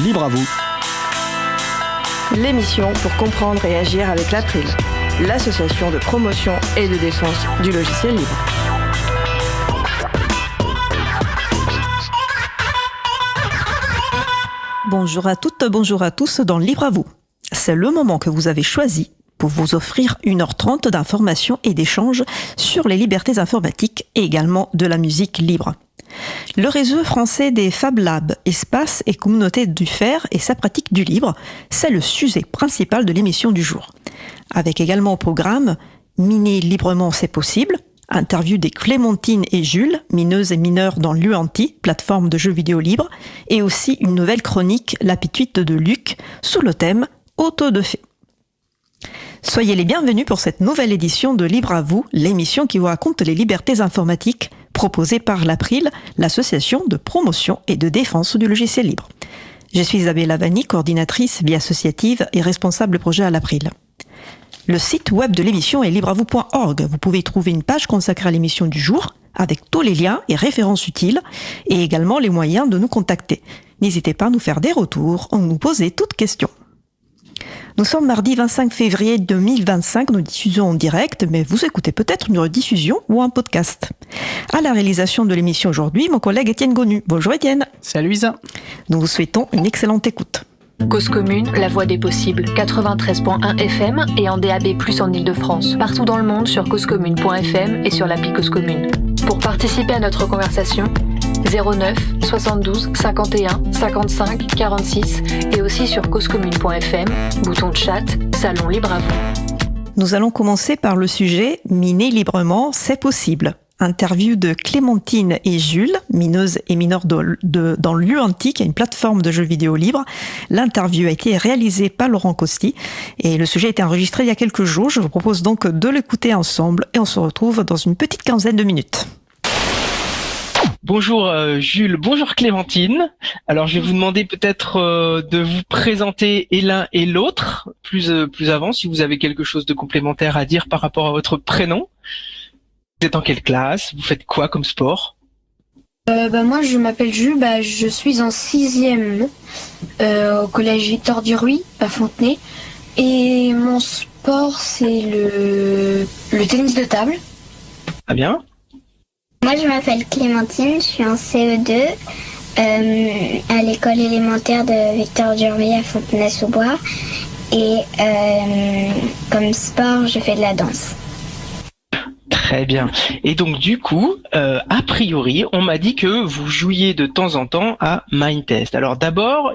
Libre à vous. L'émission pour comprendre et agir avec l'April, l'association de promotion et de défense du logiciel libre. Bonjour à toutes, bonjour à tous dans Libre à vous. C'est le moment que vous avez choisi pour vous offrir 1h30 d'informations et d'échanges sur les libertés informatiques et également de la musique libre. Le réseau français des Fab Labs, espace et communauté du faire et sa pratique du libre, c'est le sujet principal de l'émission du jour. Avec également au programme Miner librement c'est possible, interview des Clémentine et Jules, mineuses et mineurs dans l'UANTI, plateforme de jeux vidéo libre, et aussi une nouvelle chronique, La Pituite de Luc, sous le thème Auto de fée. Soyez les bienvenus pour cette nouvelle édition de Libre à vous, l'émission qui vous raconte les libertés informatiques proposée par l'April, l'association de promotion et de défense du logiciel libre. Je suis Isabelle Lavani, coordinatrice vie associative et responsable projet à l'April. Le site web de l'émission est libreavou.org. Vous pouvez y trouver une page consacrée à l'émission du jour, avec tous les liens et références utiles, et également les moyens de nous contacter. N'hésitez pas à nous faire des retours ou nous poser toutes questions. Nous sommes mardi 25 février 2025, nous diffusons en direct, mais vous écoutez peut-être une rediffusion ou un podcast. À la réalisation de l'émission aujourd'hui, mon collègue Étienne Gonu. Bonjour Étienne. Salut Isa. Nous vous souhaitons une excellente écoute. Cause commune, la voix des possibles, 93.1 FM et en DAB+, en Ile-de-France. Partout dans le monde sur causecommune.fm et sur l'appli Cause Commune. Pour participer à notre conversation, 09 72 51 55 46 et aussi sur causecommune.fm, bouton de chat, salon libre à vous. Nous allons commencer par le sujet « Miner librement, c'est possible ». Interview de Clémentine et Jules, mineuses et mineurs dans l'UANTI, qui est une plateforme de jeux vidéo libre. L'interview a été réalisée par Laurent Costi et le sujet a été enregistré il y a quelques jours. Je vous propose donc de l'écouter ensemble et on se retrouve dans une petite quinzaine de minutes. Bonjour Jules, bonjour Clémentine. Alors je vais vous demander peut-être de vous présenter et l'un et l'autre plus avant, si vous avez quelque chose de complémentaire à dire par rapport à votre prénom. Vous êtes en quelle classe? Vous faites quoi comme sport? Moi je m'appelle Jules, je suis en 6e au collège Victor Duruy à Fontenay et mon sport c'est le tennis de table. Ah bien. Moi je m'appelle Clémentine, je suis en CE2 à l'école élémentaire de Victor Duruy à Fontenay-sous-Bois et comme sport je fais de la danse. Très bien. Et donc du coup, a priori, on m'a dit que vous jouiez de temps en temps à Mindtest. Alors d'abord,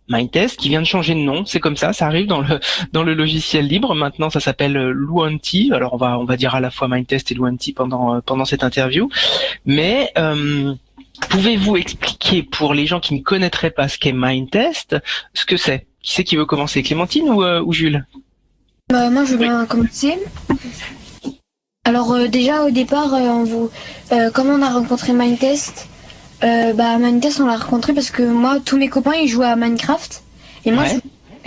Mindtest qui vient de changer de nom, c'est comme ça arrive dans le logiciel libre. Maintenant, ça s'appelle l'UANTI. Alors on va dire à la fois Mindtest et l'UANTI pendant cette interview. Mais pouvez-vous expliquer pour les gens qui ne connaîtraient pas ce qu'est Mindtest, ce que c'est? Qui c'est qui veut commencer, Clémentine ou Jules? Moi je veux bien commencer. Alors déjà au départ, comment on a rencontré Mindtest, Mindtest on l'a rencontré parce que moi tous mes copains ils jouaient à Minecraft et moi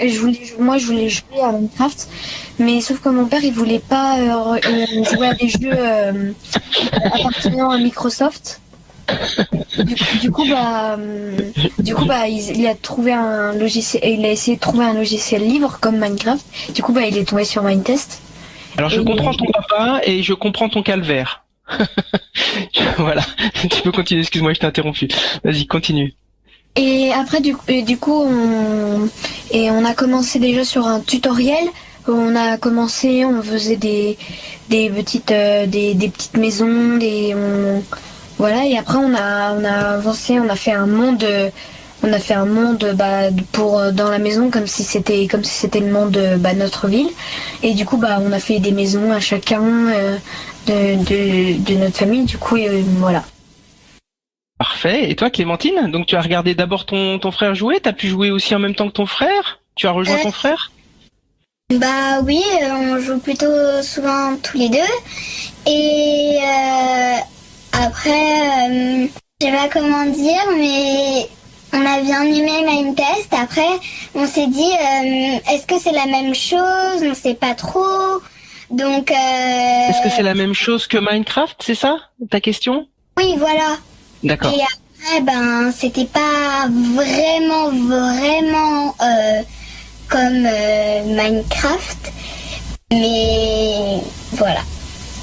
je voulais jouer à Minecraft, mais sauf que mon père il voulait pas jouer à des jeux appartenant à Microsoft. Du coup il a trouvé un logiciel, il a essayé de trouver un logiciel libre comme Minecraft. Du coup il est tombé sur Mindtest. Alors je comprends ton papa et je comprends ton calvaire. Voilà, tu peux continuer, excuse-moi, je t'ai interrompu. Vas-y, continue. Et après du coup on a commencé déjà sur un tutoriel. On faisait des petites maisons, voilà, et après on a avancé, on a fait un monde pour dans la maison comme si c'était le monde de notre ville, et du coup on a fait des maisons à chacun de notre famille, du coup voilà. Parfait. Et toi Clémentine, donc tu as regardé d'abord ton frère jouer, t'as pu jouer aussi en même temps que ton frère? Tu as rejoint ton frère? Oui, on joue plutôt souvent tous les deux et après je sais pas comment dire, mais on a bien aimé Mindtest. Après, on s'est dit, est-ce que c'est la même chose? On sait pas trop. Donc. Est-ce que c'est la même chose que Minecraft, c'est ça ta question? Oui, voilà. D'accord. Et Eh ben, c'était pas vraiment comme Minecraft, mais voilà.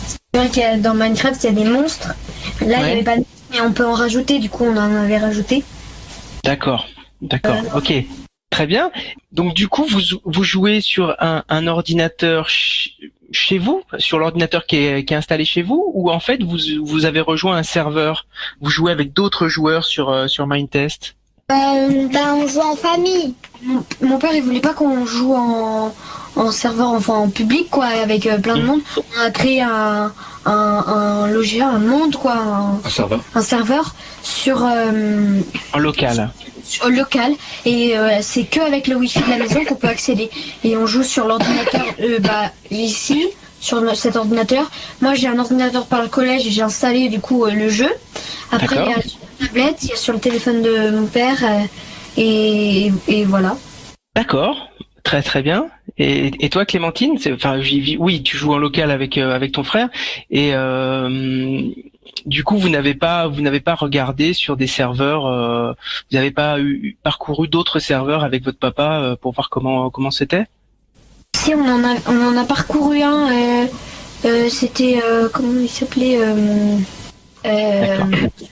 C'est vrai qu'il y a, dans Minecraft, il y a des monstres. Là, il n'y avait pas de monstres, mais on peut en rajouter, du coup, on en avait rajouté. D'accord, ok. Très bien. Donc du coup, vous jouez sur un ordinateur chez vous, sur l'ordinateur qui est installé chez vous, ou en fait vous avez rejoint un serveur, vous jouez avec d'autres joueurs sur Mindtest? On joue en famille. Mon père, il voulait pas qu'on joue en serveur, enfin en public, quoi, avec plein de monde. On a créé un logiciel, un monde, quoi, un serveur sur En local. Local, et c'est que avec le wifi de la maison qu'on peut accéder, et on joue sur l'ordinateur ici sur cet ordinateur. Moi j'ai un ordinateur par le collège et j'ai installé du coup le jeu. Après il y a sur la tablette, il y a sur le téléphone de mon père, et voilà. D'accord, très très bien. Et toi Clémentine, oui, tu joues en local avec ton frère, et du coup, vous n'avez pas regardé sur des serveurs, vous n'avez pas parcouru d'autres serveurs avec votre papa pour voir comment c'était? Si, on en a parcouru un. C'était comment il s'appelait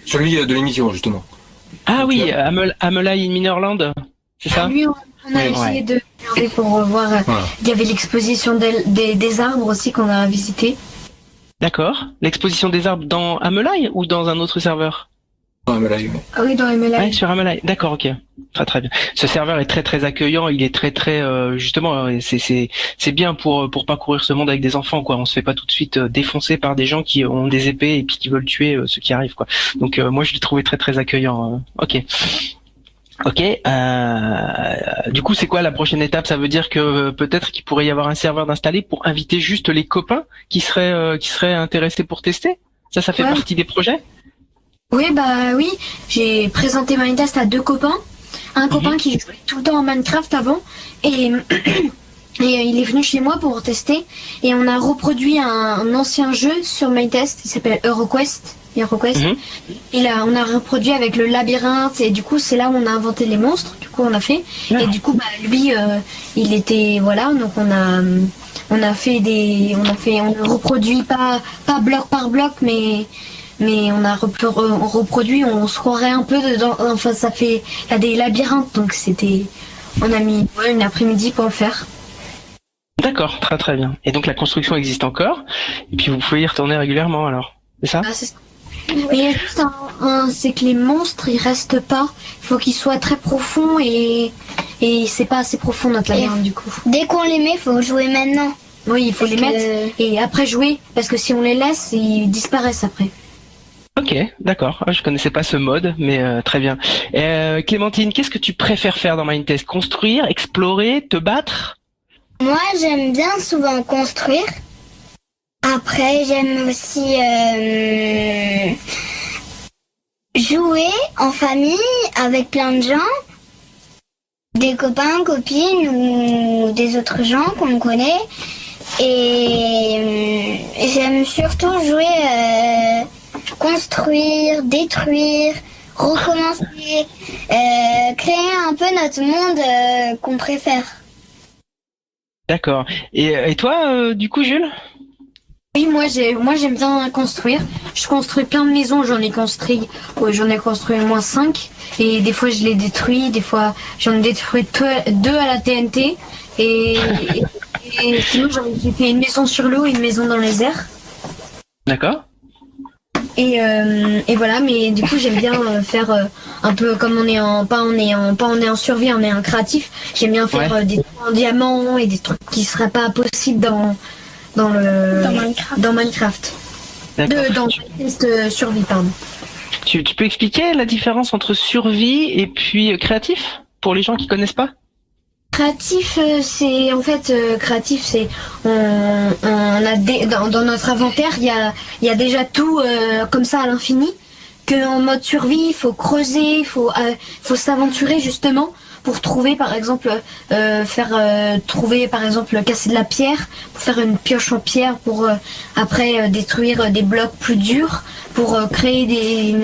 Celui de l'émission justement. Ah donc, oui, Amelie in Minorland, c'est ça? Lui, on a essayé de regarder pour voir. Voilà. Il y avait l'exposition des arbres aussi qu'on a visité. D'accord. L'exposition des arbres dans Amelie ou dans un autre serveur? Dans Amelie, oui. Ah oui, dans Amelie. Ouais, sur Amelie. D'accord, ok. Très très bien. Ce serveur est très très accueillant. Il est très très justement, c'est bien pour parcourir ce monde avec des enfants, quoi. On se fait pas tout de suite défoncer par des gens qui ont des épées et puis qui veulent tuer ceux qui arrivent, quoi. Donc moi je l'ai trouvé très très accueillant. Ok. Du coup, c'est quoi la prochaine étape? Ça veut dire que peut-être qu'il pourrait y avoir un serveur d'installer pour inviter juste les copains qui seraient intéressés pour tester? Ça fait partie des projets? Oui, oui. J'ai présenté Mindtest à 2 copains. Un copain qui jouait tout le temps en Minecraft avant, et il est venu chez moi pour tester. Et on a reproduit un ancien jeu sur Mindtest, il s'appelle HeroQuest. Et là, on a reproduit avec le labyrinthe, et du coup c'est là où on a inventé les monstres. Du coup on a fait, et du coup lui il était, voilà, donc on a reproduit pas bloc par bloc, mais on a reproduit, on se croirait un peu dedans. Enfin il y a des labyrinthes, donc on a mis une après-midi pour le faire. D'accord, très très bien. Et donc la construction existe encore, et puis vous pouvez y retourner régulièrement alors, c'est ça? C'est ça. Mais il y a juste c'est que les monstres, ils restent pas. Il faut qu'ils soient très profonds, et c'est pas assez profond notre labyrinthe du coup. Dès qu'on les met, il faut jouer maintenant. Oui, il faut les mettre et après jouer, parce que si on les laisse, ils disparaissent après. Ok, d'accord. Je connaissais pas ce mode, mais très bien. Clémentine, qu'est-ce que tu préfères faire dans Mindtest? Construire, explorer, te battre? Moi, j'aime bien souvent construire. Après, j'aime aussi jouer en famille avec plein de gens, des copains, copines ou des autres gens qu'on connaît. Et j'aime surtout jouer, construire, détruire, recommencer, créer un peu notre monde qu'on préfère. D'accord. Et toi, du coup, Jules? Oui, moi j'aime bien construire. Je construis plein de maisons, j'en ai construit au moins 5, et des fois je les détruis, des fois j'en ai détruit 2 à la TNT, et sinon j'ai fait une maison sur l'eau et une maison dans les airs. D'accord. Et voilà, mais du coup j'aime bien faire un peu comme on est en survie, on est en créatif. J'aime bien faire des trucs en diamant et des trucs qui seraient pas possibles dans Minecraft. Dans Mindtest survie, pardon. Tu peux expliquer la différence entre survie et puis créatif pour les gens qui connaissent pas? Créatif, c'est on a dans notre inventaire, il y a déjà tout comme ça à l'infini, qu'en mode survie, il faut creuser, il faut s'aventurer justement pour trouver par exemple casser de la pierre, pour faire une pioche en pierre, pour après détruire des blocs plus durs, pour créer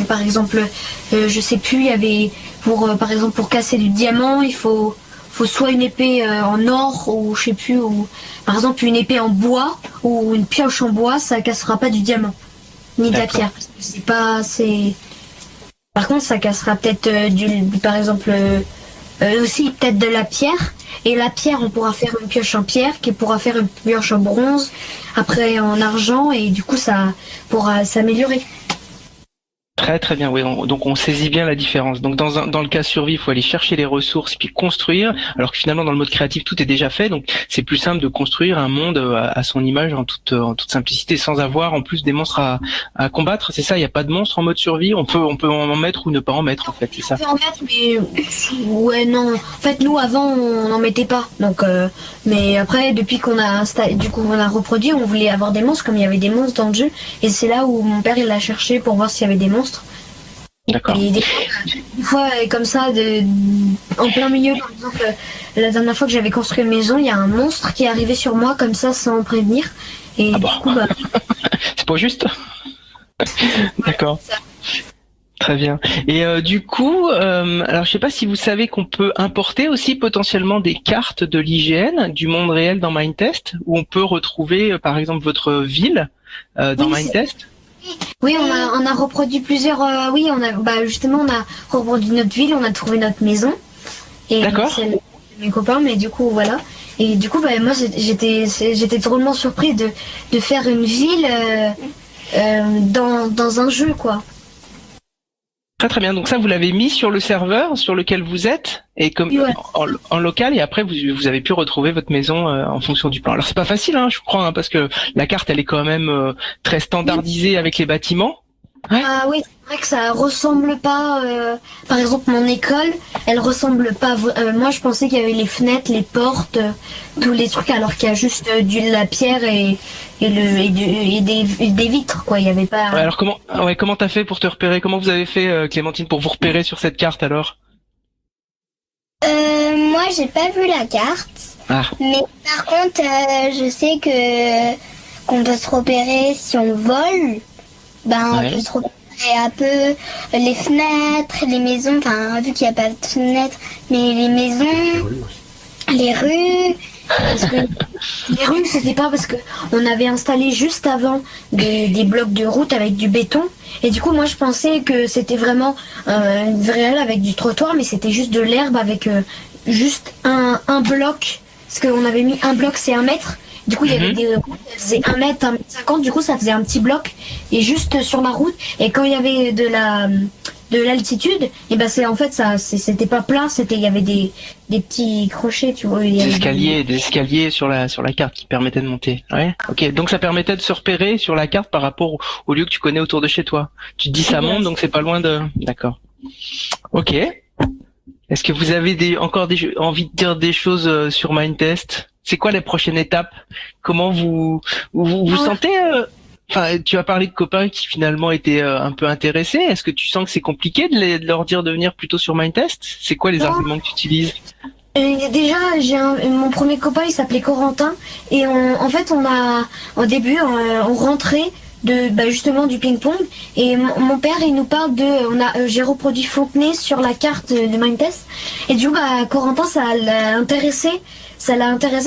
par exemple je sais plus, il y avait par exemple pour casser du diamant, il faut soit une épée en or ou je sais plus, ou par exemple une épée en bois ou une pioche en bois, ça cassera pas du diamant ni de la pierre. Par contre ça cassera peut-être par exemple aussi peut-être de la pierre, et la pierre on pourra faire une pioche en pierre qui pourra faire une pioche en bronze, après en argent, et du coup ça pourra s'améliorer. Très très bien, oui. Donc on saisit bien la différence. Donc dans le cas survie, il faut aller chercher les ressources puis construire, alors que finalement dans le mode créatif tout est déjà fait. Donc c'est plus simple de construire un monde à son image en toute simplicité, sans avoir en plus des monstres à combattre. C'est ça, il n'y a pas de monstres en mode survie. On peut en mettre ou ne pas en mettre en fait, c'est ça. On peut en mettre, mais ouais non. En fait nous avant on n'en mettait pas. Donc mais après depuis qu'on a installé, du coup on a reproduit, on voulait avoir des monstres comme il y avait des monstres dans le jeu, et c'est là où mon père il l'a cherché pour voir s'il y avait des monstres. D'accord. Et des fois comme ça, en plein milieu, par exemple, la dernière fois que j'avais construit une maison, il y a un monstre qui est arrivé sur moi comme ça sans prévenir. Et du coup, c'est pas juste. D'accord. Très bien. Et du coup, alors je sais pas si vous savez qu'on peut importer aussi potentiellement des cartes de l'IGN du monde réel dans Mindtest, où on peut retrouver par exemple votre ville dans Mindtest. Oui, on a reproduit plusieurs. Justement, on a reproduit notre ville, on a trouvé notre maison. Et d'accord. C'est mes copains, mais du coup voilà. Et du coup, moi j'étais drôlement surpris de faire une ville dans un jeu, quoi. Très très bien. Donc ça, vous l'avez mis sur le serveur sur lequel vous êtes, et comme en local, et après vous avez pu retrouver votre maison en fonction du plan. Alors c'est pas facile, je crois, parce que la carte elle est quand même très standardisée avec les bâtiments. Ouais. Ah oui, c'est vrai que ça ressemble pas. Par exemple, mon école, elle ressemble pas. Moi, je pensais qu'il y avait les fenêtres, les portes, tous les trucs, alors qu'il y a juste de la pierre et des vitres, quoi. Il y avait pas. Ouais, alors comment t'as fait pour te repérer? Comment vous avez fait, Clémentine, pour vous repérer sur cette carte alors? Moi, j'ai pas vu la carte. Ah. Mais par contre, je sais qu'on peut se repérer si on vole. On peut se repérer un peu les fenêtres, les maisons, enfin vu qu'il n'y a pas de fenêtres, mais les maisons, les rues. Parce que les rues, c'était pas parce que on avait installé juste avant des blocs de route avec du béton, et du coup moi je pensais que c'était vraiment une vraie halle avec du trottoir, mais c'était juste de l'herbe avec juste un bloc, parce qu'on avait mis un bloc, c'est 1 mètre. Du coup, il y avait des routes, ça faisait 1 mètre, 1 mètre 50, du coup, ça faisait un petit bloc, et juste sur la route, et quand il y avait de l'altitude, et c'était pas plat, il y avait des petits crochets, tu vois. Des escaliers sur la carte qui permettaient de monter. Ouais. Ok. Donc ça permettait de se repérer sur la carte par rapport au lieu que tu connais autour de chez toi. Tu te dis ça monte, donc c'est pas loin de. D'accord. Ok. Est-ce que vous avez envie de dire des choses sur Mindtest? C'est quoi la prochaine étape? Comment vous sentez tu as parlé de copains qui finalement étaient un peu intéressés. Est-ce que tu sens que c'est compliqué de leur dire de venir plutôt sur Mindtest? C'est quoi les arguments que tu utilises? Déjà, mon premier copain, il s'appelait Corentin, et au début, on rentrait justement du ping-pong, et mon père il nous parle j'ai reproduit Fontenay sur la carte de Mindtest, et du coup Corentin ça l'a intéressé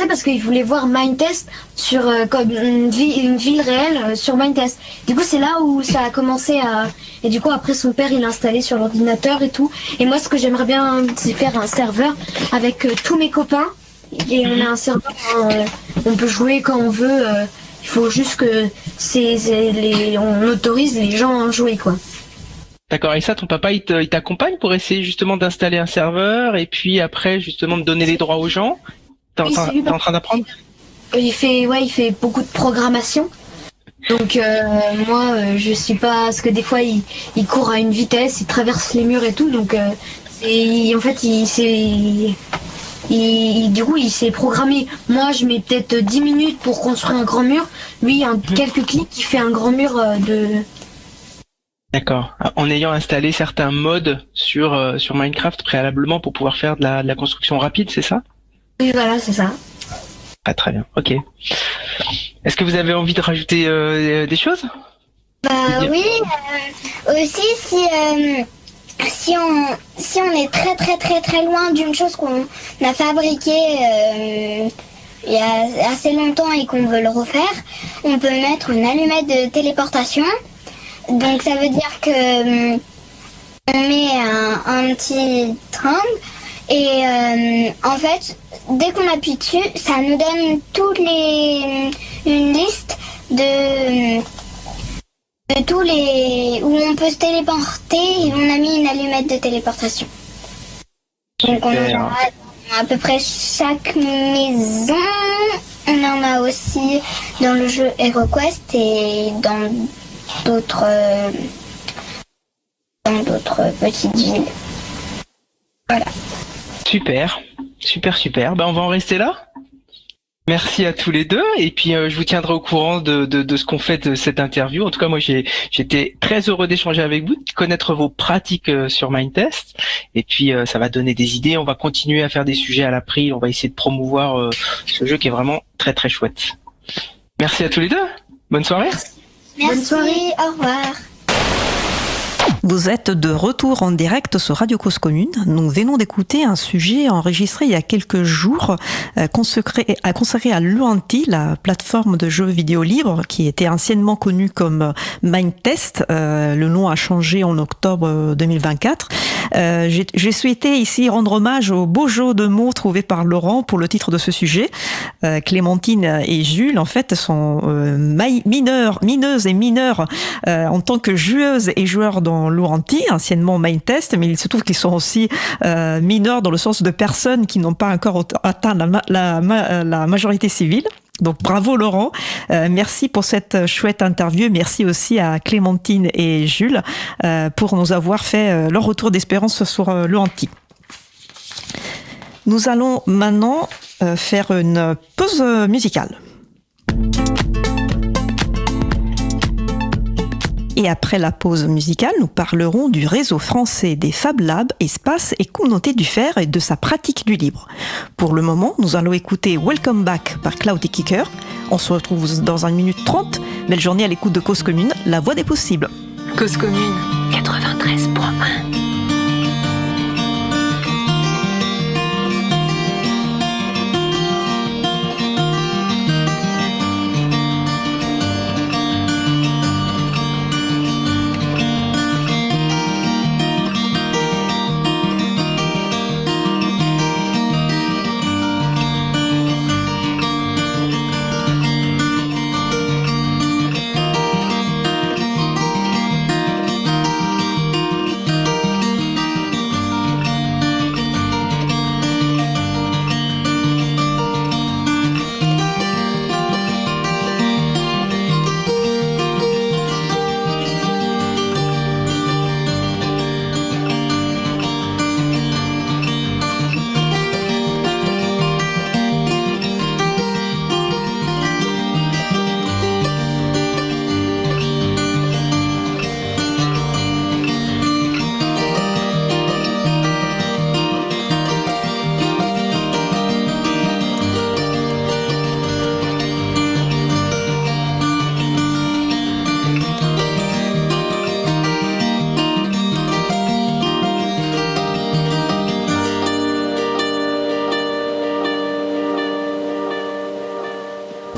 parce qu'il voulait voir Mindtest sur comme une ville réelle sur Mindtest. Du coup c'est là où ça a commencé et du coup après son père il l'a installé sur l'ordinateur et tout, et moi ce que j'aimerais bien c'est faire un serveur avec tous mes copains, et on a un serveur on peut jouer quand on veut. Il faut juste que on autorise les gens à jouer, quoi. D'accord, et ça, ton papa, il t'accompagne pour essayer justement d'installer un serveur et puis après justement de donner les droits aux gens? T'es en train d'apprendre? Il fait beaucoup de programmation. Donc moi, je suis pas, parce que des fois il court à une vitesse, il traverse les murs et tout, donc du coup, il s'est programmé. Moi, je mets peut-être 10 minutes pour construire un grand mur. Lui, quelques clics, il fait un grand mur de D'accord. En ayant installé certains modes sur Minecraft préalablement pour pouvoir faire de la construction rapide, c'est ça? Oui, voilà, c'est ça. Ah, très bien. Ok. Est-ce que vous avez envie de rajouter des choses? Oui, aussi si on est très très très très loin d'une chose qu'on a fabriquée il y a assez longtemps et qu'on veut le refaire, on peut mettre une allumette de téléportation. Donc ça veut dire que on met un petit triangle et en fait dès qu'on appuie dessus, ça nous donne une liste de tous les où on peut se téléporter et on a mis une allumette de téléportation. Donc on en a à peu près chaque maison. On en a aussi dans le jeu HeroQuest et dans d'autres petites villes. Voilà. Super. Ben, on va en rester là. Merci à tous les deux et puis je vous tiendrai au courant de ce qu'on fait de cette interview. En tout cas, moi j'étais très heureux d'échanger avec vous, de connaître vos pratiques sur Mindtest et puis ça va donner des idées. On va continuer à faire des sujets à l'April. On va essayer de promouvoir ce jeu qui est vraiment très très chouette. Merci à tous les deux. Bonne soirée. Merci. Bonne soirée. Au revoir. Vous êtes de retour en direct sur Radio Cause Commune. Nous venons d'écouter un sujet enregistré il y a quelques jours consacré à Luanti, la plateforme de jeux vidéo libre qui était anciennement connue comme Mindtest. Le nom a changé en octobre 2024. J'ai souhaité ici rendre hommage au beau jeu de mots trouvé par Laurent pour le titre de ce sujet. Clémentine et Jules, en fait, sont mineuses et mineurs en tant que joueuses et joueurs dans Luanti, anciennement Mindtest, mais il se trouve qu'ils sont aussi mineurs dans le sens de personnes qui n'ont pas encore atteint la majorité civile. Donc bravo Laurent, merci pour cette chouette interview, merci aussi à Clémentine et Jules pour nous avoir fait leur retour d'espérance sur Luanti. Nous allons maintenant faire une pause musicale. Et après la pause musicale, nous parlerons du réseau français des Fab Labs, espace et communauté du fer et de sa pratique du libre. Pour le moment, nous allons écouter Welcome Back par Cloudy Kicker. On se retrouve dans 1 minute 30. Belle journée à l'écoute de Cause Commune, la voix des possibles. Cause Commune 93.1.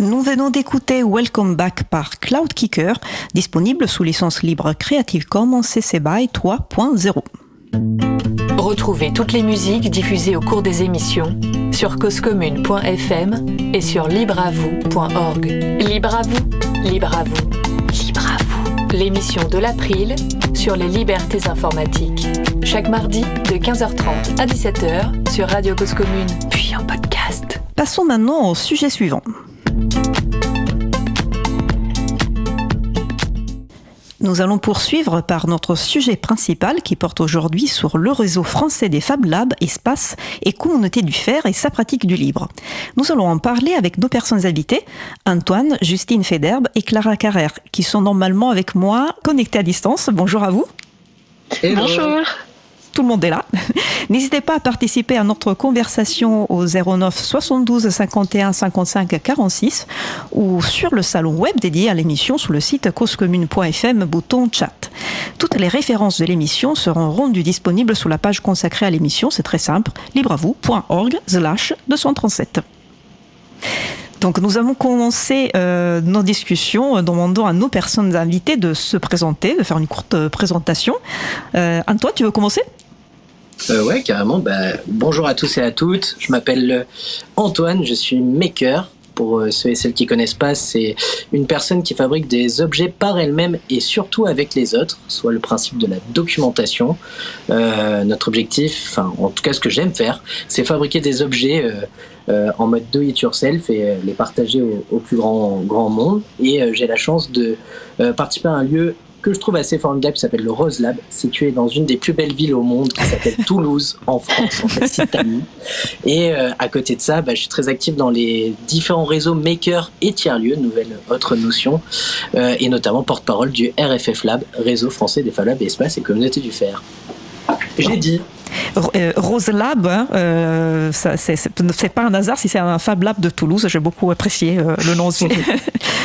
Nous venons d'écouter Welcome Back par Cloud Kicker, disponible sous licence libre Creative Commons CC BY 3.0. Retrouvez toutes les musiques diffusées au cours des émissions sur causecommune.fm et sur libreavou.org. Libre à vous, libre à vous, libre à vous. L'émission de l'April sur les libertés informatiques. Chaque mardi de 15h30 à 17h sur Radio Cause Commune, puis en podcast. Passons maintenant au sujet suivant. Nous allons poursuivre par notre sujet principal qui porte aujourd'hui sur le réseau français des Fab Labs, espace et communauté du fer et sa pratique du libre. Nous allons en parler avec nos personnes invitées, Antoine, Justine Federbe et Clara Carrère, qui sont normalement avec moi connectés à distance. Bonjour à vous. Hello. Bonjour. Tout le monde est là. N'hésitez pas à participer à notre conversation au 09 72 51 55 46 ou sur le salon web dédié à l'émission sur le site causecommune.fm, bouton chat. Toutes les références de l'émission seront rendues disponibles sur la page consacrée à l'émission. C'est très simple, libreavou.org/237. Donc nous avons commencé nos discussions en demandant à nos personnes invitées de se présenter, de faire une courte présentation. Antoine, tu veux commencer ? Ouais, carrément. Bonjour à tous et à toutes. Je m'appelle Antoine, je suis maker. Pour ceux et celles qui ne connaissent pas, c'est une personne qui fabrique des objets par elle-même et surtout avec les autres, soit le principe de la documentation. Notre objectif, en tout cas ce que j'aime faire, c'est fabriquer des objets en mode do it yourself et les partager au plus grand monde. Et j'ai la chance de participer à un lieu que je trouve assez formidable qui s'appelle le Rose Lab, situé dans une des plus belles villes au monde qui s'appelle Toulouse en France, en fait c'est Italie. Et à côté de ça, je suis très actif dans les différents réseaux makers et tiers-lieux, autre notion, et notamment porte-parole du RFF Lab, réseau français des Fab Labs, espace et communauté du fer. J'ai dit. Rose Lab, c'est pas un hasard si c'est un Fab Lab de Toulouse. J'ai beaucoup apprécié le nom aussi.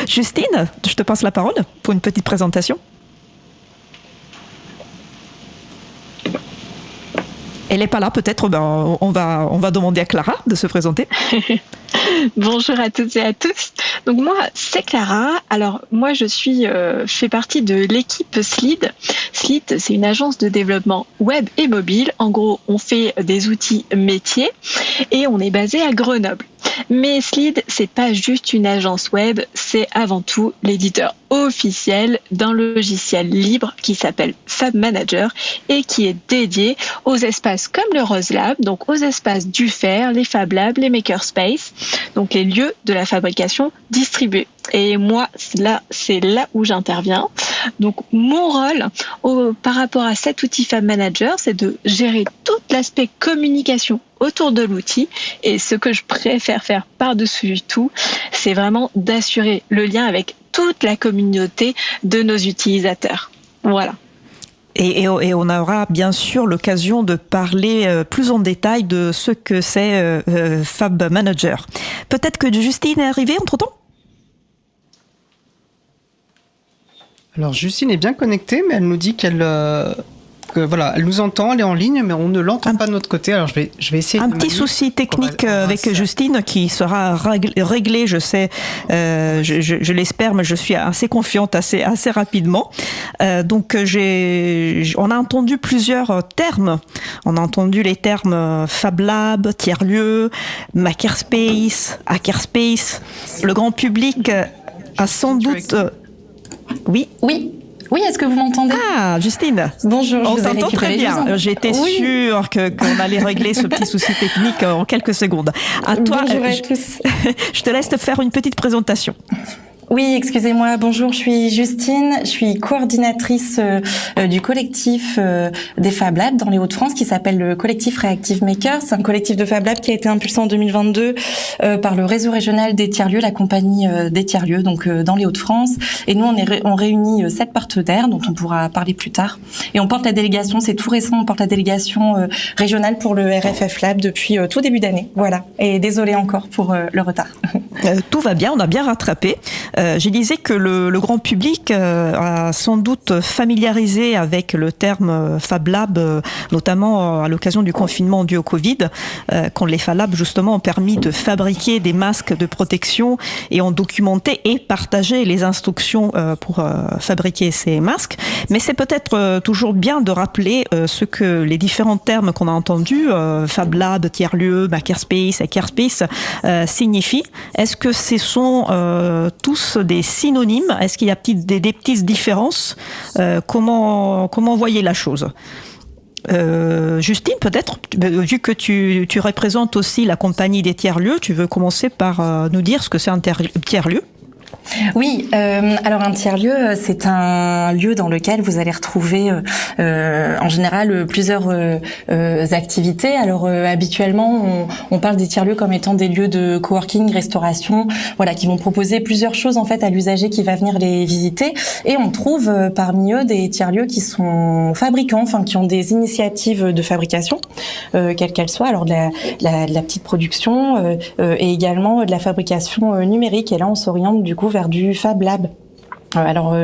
Justine, je te passe la parole pour une petite présentation. Elle n'est pas là, peut-être on va demander à Clara de se présenter. Bonjour à toutes et à tous. Donc moi, c'est Clara. Alors moi, je fais partie de l'équipe Slid. Slid, c'est une agence de développement web et mobile. En gros, on fait des outils métiers et on est basé à Grenoble. Mais Slid, c'est pas juste une agence web, c'est avant tout l'éditeur officiel d'un logiciel libre qui s'appelle Fab Manager et qui est dédié aux espaces comme le Rose Lab, donc aux espaces du fer, les Fab Labs, les Makerspace, donc les lieux de la fabrication distribués. Et moi, c'est là où j'interviens. Donc, mon rôle par rapport à cet outil Fab Manager, c'est de gérer tout l'aspect communication autour de l'outil. Et ce que je préfère faire par-dessus tout, c'est vraiment d'assurer le lien avec toute la communauté de nos utilisateurs. Voilà. Et on aura bien sûr l'occasion de parler plus en détail de ce que c'est Fab Manager. Peut-être que Justine est arrivée entre-temps ? Alors Justine est bien connectée, mais elle nous dit elle nous entend, elle est en ligne, mais on ne l'entend pas de notre côté. Alors je vais essayer. Un petit souci technique avec Justine qui sera réglé, je sais, je l'espère, mais je suis assez confiante assez rapidement. Donc on a entendu plusieurs termes. On a entendu les termes Fab Lab, tiers-lieu, Makerspace, Hackerspace. Le grand public a sans doute... Oui, est-ce que vous m'entendez ? Ah, Justine. Bonjour, on t'entend très bien. J'étais sûre qu'on allait régler ce petit souci technique en quelques secondes. À toi, bonjour à tous. Je te laisse te faire une petite présentation. Oui, excusez-moi, bonjour, je suis Justine, je suis coordinatrice du collectif des Fab Labs dans les Hauts-de-France qui s'appelle le collectif Reactive Makers. C'est un collectif de Fab Labs qui a été impulsé en 2022 par le réseau régional des tiers-lieux, la compagnie des tiers-lieux, donc dans les Hauts-de-France. Et nous, on réunit 7 partenaires dont on pourra parler plus tard. Et on porte la délégation, c'est tout récent, on porte la délégation régionale pour le RFF Lab depuis tout début d'année. Voilà. Et désolé encore pour le retard. Tout va bien, on a bien rattrapé. Je disais que le grand public a sans doute familiarisé avec le terme Fab Lab, notamment à l'occasion du confinement dû au Covid, quand les Fab Labs justement ont permis de fabriquer des masques de protection et ont documenté et partagé les instructions pour fabriquer ces masques. Mais c'est peut-être toujours bien de rappeler ce que les différents termes qu'on a entendus, Fab Lab, tiers-lieu, Makerspace, Hackerspace, signifient. Est-ce que ce sont tous des synonymes ? Est-ce qu'il y a des petites différences ? Comment voyez la chose ? Justine, peut-être, vu que tu représentes aussi la compagnie des tiers-lieux, tu veux commencer par nous dire ce que c'est un tiers-lieu ? Oui, alors un tiers-lieu, c'est un lieu dans lequel vous allez retrouver en général plusieurs activités. Alors habituellement, on parle des tiers-lieux comme étant des lieux de coworking, restauration, voilà, qui vont proposer plusieurs choses en fait à l'usager qui va venir les visiter. Et on trouve parmi eux des tiers-lieux qui sont fabricants, enfin qui ont des initiatives de fabrication, quelles qu'elles soient. Alors de la petite production et également de la fabrication numérique. Et là, on s'oriente du coup vers du Fab Lab. Alors,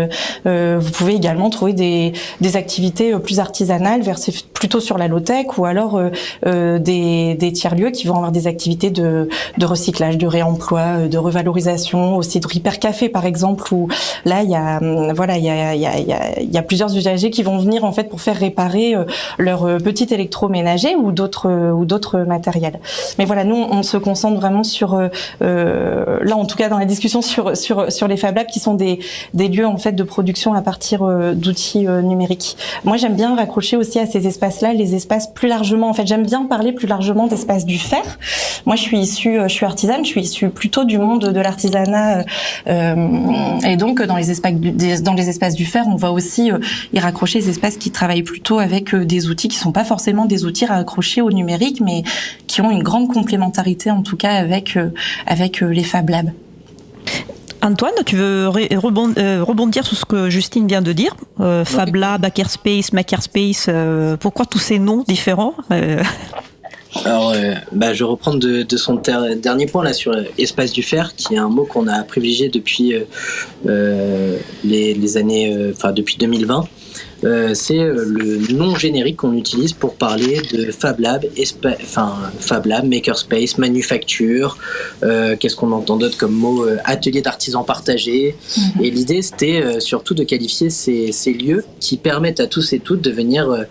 vous pouvez également trouver des activités plus artisanales, versées plutôt sur la low-tech, ou alors des tiers-lieux qui vont avoir des activités de recyclage, de réemploi, de revalorisation, aussi de hypercafé par exemple, où là il y a plusieurs usagers qui vont venir en fait pour faire réparer leur petit électroménager ou d'autres matériels. Mais voilà, nous on se concentre vraiment sur là en tout cas dans la discussion sur les Fab Labs qui sont des lieux en fait de production à partir d'outils numériques. Moi, j'aime bien raccrocher aussi à ces espaces-là les espaces plus largement. En fait, j'aime bien parler plus largement d'espaces du faire. Moi, je suis artisane, je suis issue plutôt du monde de l'artisanat, et donc dans les espaces du faire, on va aussi y raccrocher les espaces qui travaillent plutôt avec des outils qui sont pas forcément des outils raccrochés au numérique, mais qui ont une grande complémentarité en tout cas avec les Fab Labs. Antoine, tu veux rebondir sur ce que Justine vient de dire, Fab Lab, Hackerspace, Makerspace, pourquoi tous ces noms différents Alors, je reprends de son dernier point là sur espace du faire, qui est un mot qu'on a privilégié depuis les années, depuis 2020. C'est le nom générique qu'on utilise pour parler de Fab Lab, Fab Lab, Makerspace, manufacture, qu'est-ce qu'on entend d'autre comme mot, atelier d'artisans partagés. Et l'idée c'était surtout de qualifier ces lieux qui permettent à tous et toutes de venir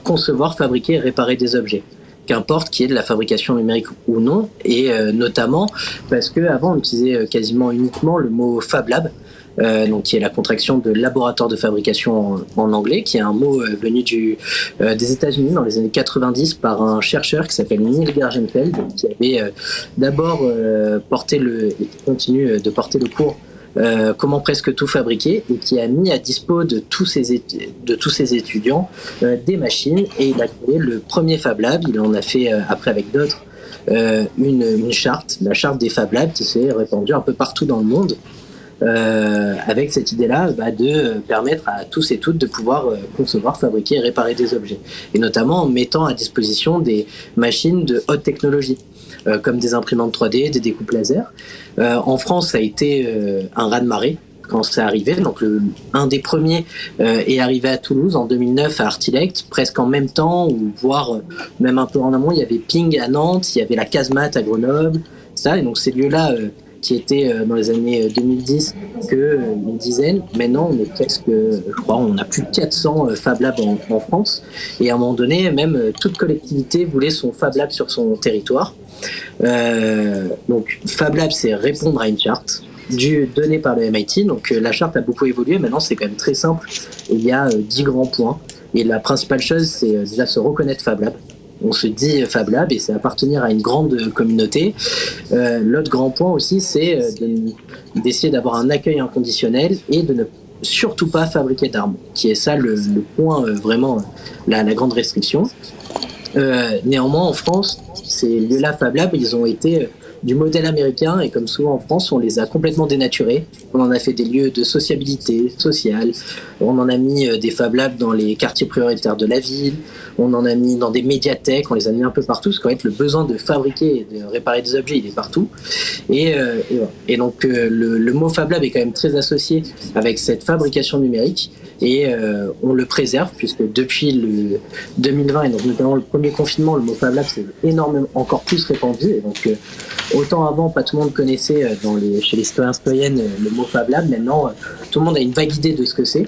concevoir, fabriquer et réparer des objets. Qu'importe qu'il y ait de la fabrication numérique ou non, et notamment parce qu'avant on utilisait quasiment uniquement le mot Fab Lab, donc qui est la contraction de laboratoire de fabrication en anglais, qui est un mot venu des États-Unis dans les années 90 par un chercheur qui s'appelle Neil Gershenfeld, qui avait d'abord porté et qui continue de porter le cours comment presque tout fabriquer, et qui a mis à dispo de tous ces étudiants des machines, et il a créé le premier Fab Lab. Il en a fait après avec d'autres une charte, la charte des Fab Labs, qui s'est répandue un peu partout dans le monde. Avec cette idée-là de permettre à tous et toutes de pouvoir concevoir, fabriquer et réparer des objets. Et notamment en mettant à disposition des machines de haute technologie, comme des imprimantes 3D, des découpes laser. En France, ça a été un raz-de-marée quand c'est arrivé. Donc un des premiers est arrivé à Toulouse en 2009 à Artilect, presque en même temps, ou voire même un peu en amont. Il y avait Ping à Nantes, il y avait la Casemate à Grenoble, ça. Et donc ces lieux-là qui étaient dans les années 2010 une dizaine. Maintenant, on est presque, je crois, on a plus de 400 Fab Labs en France. Et à un moment donné, même toute collectivité voulait son Fab Lab sur son territoire. Donc Fab Lab, c'est répondre à une charte donnée par le MIT. Donc la charte a beaucoup évolué. Maintenant, c'est quand même très simple. Il y a 10 grands points. Et la principale chose, c'est déjà se reconnaître Fab Lab. On se dit Fab Lab et c'est appartenir à une grande communauté. L'autre grand point aussi, c'est d'essayer d'avoir un accueil inconditionnel et de ne surtout pas fabriquer d'armes, qui est ça le point vraiment, la grande restriction. Néanmoins, en France, ces lieux-là Fab Lab, ils ont été du modèle américain, et comme souvent en France, on les a complètement dénaturés. On en a fait des lieux de sociabilité sociale, on en a mis des Fab Labs dans les quartiers prioritaires de la ville, on en a mis dans des médiathèques, on les a mis un peu partout, parce qu'en fait le besoin de fabriquer et de réparer des objets, il est partout. Et donc le mot Fab Lab est quand même très associé avec cette fabrication numérique, et on le préserve, puisque depuis le 2020, et donc notamment le premier confinement, le mot Fab Lab s'est énormément, encore plus répandu. Et donc autant avant, pas tout le monde connaissait chez les citoyens-citoyennes le mot Fab Lab. Maintenant, tout le monde a une vague idée de ce que c'est.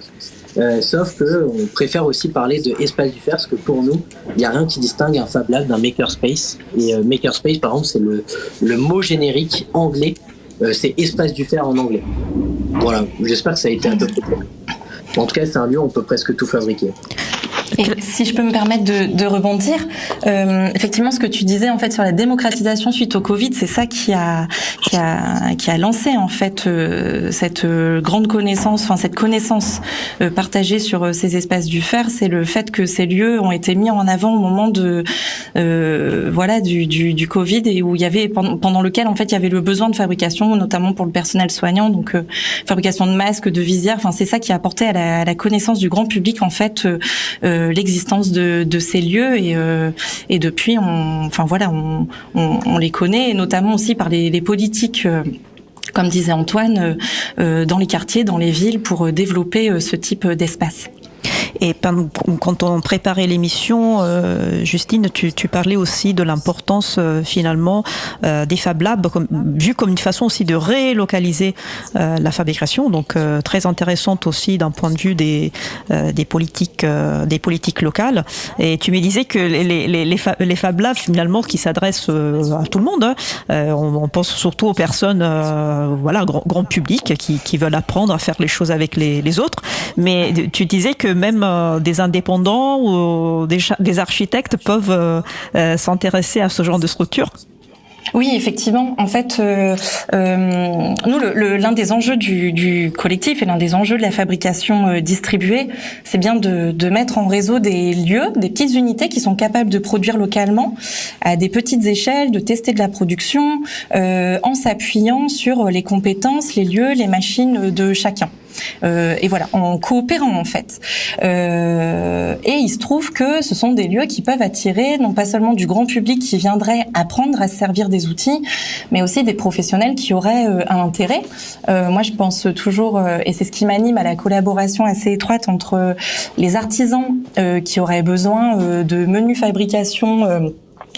Sauf qu'on préfère aussi parler de espace du faire, parce que pour nous, il n'y a rien qui distingue un Fab Lab d'un Makerspace. Et Makerspace, par exemple, c'est le mot générique anglais, c'est espace du faire en anglais. Voilà, j'espère que ça a été un peu plus clair. En tout cas, c'est un lieu où on peut presque tout fabriquer. Et si je peux me permettre de rebondir, effectivement, ce que tu disais en fait sur la démocratisation suite au Covid, c'est ça qui a lancé en fait cette grande connaissance, enfin cette connaissance partagée sur ces espaces du fer, c'est le fait que ces lieux ont été mis en avant au moment de du Covid et où il y avait pendant lequel en fait il y avait le besoin de fabrication, notamment pour le personnel soignant, donc fabrication de masques, de visières. Enfin, c'est ça qui a apporté à la connaissance du grand public en fait l'existence de ces lieux et depuis on les connaît, et notamment aussi par les politiques. Comme disait Antoine, dans les quartiers, dans les villes, pour développer ce type d'espace. Et quand on préparait l'émission, Justine, tu parlais aussi de l'importance finalement des Fab Labs, vu comme une façon aussi de relocaliser la fabrication, donc très intéressante aussi d'un point de vue des politiques locales. Et tu me disais que les Fab Labs finalement qui s'adressent à tout le monde, on pense surtout aux personnes grand public qui veulent apprendre à faire les choses avec les autres. Mais tu disais que même des indépendants ou des architectes peuvent s'intéresser à ce genre de structure. Oui, effectivement. En fait, nous, l'un des enjeux du collectif et l'un des enjeux de la fabrication distribuée, c'est bien de mettre en réseau des lieux, des petites unités qui sont capables de produire localement à des petites échelles, de tester de la production en s'appuyant sur les compétences, les lieux, les machines de chacun. Et voilà, en coopérant en fait. Et il se trouve que ce sont des lieux qui peuvent attirer non pas seulement du grand public qui viendrait apprendre à se servir des outils, mais aussi des professionnels qui auraient un intérêt. Moi, je pense toujours, et c'est ce qui m'anime, à la collaboration assez étroite entre les artisans qui auraient besoin de menus fabrication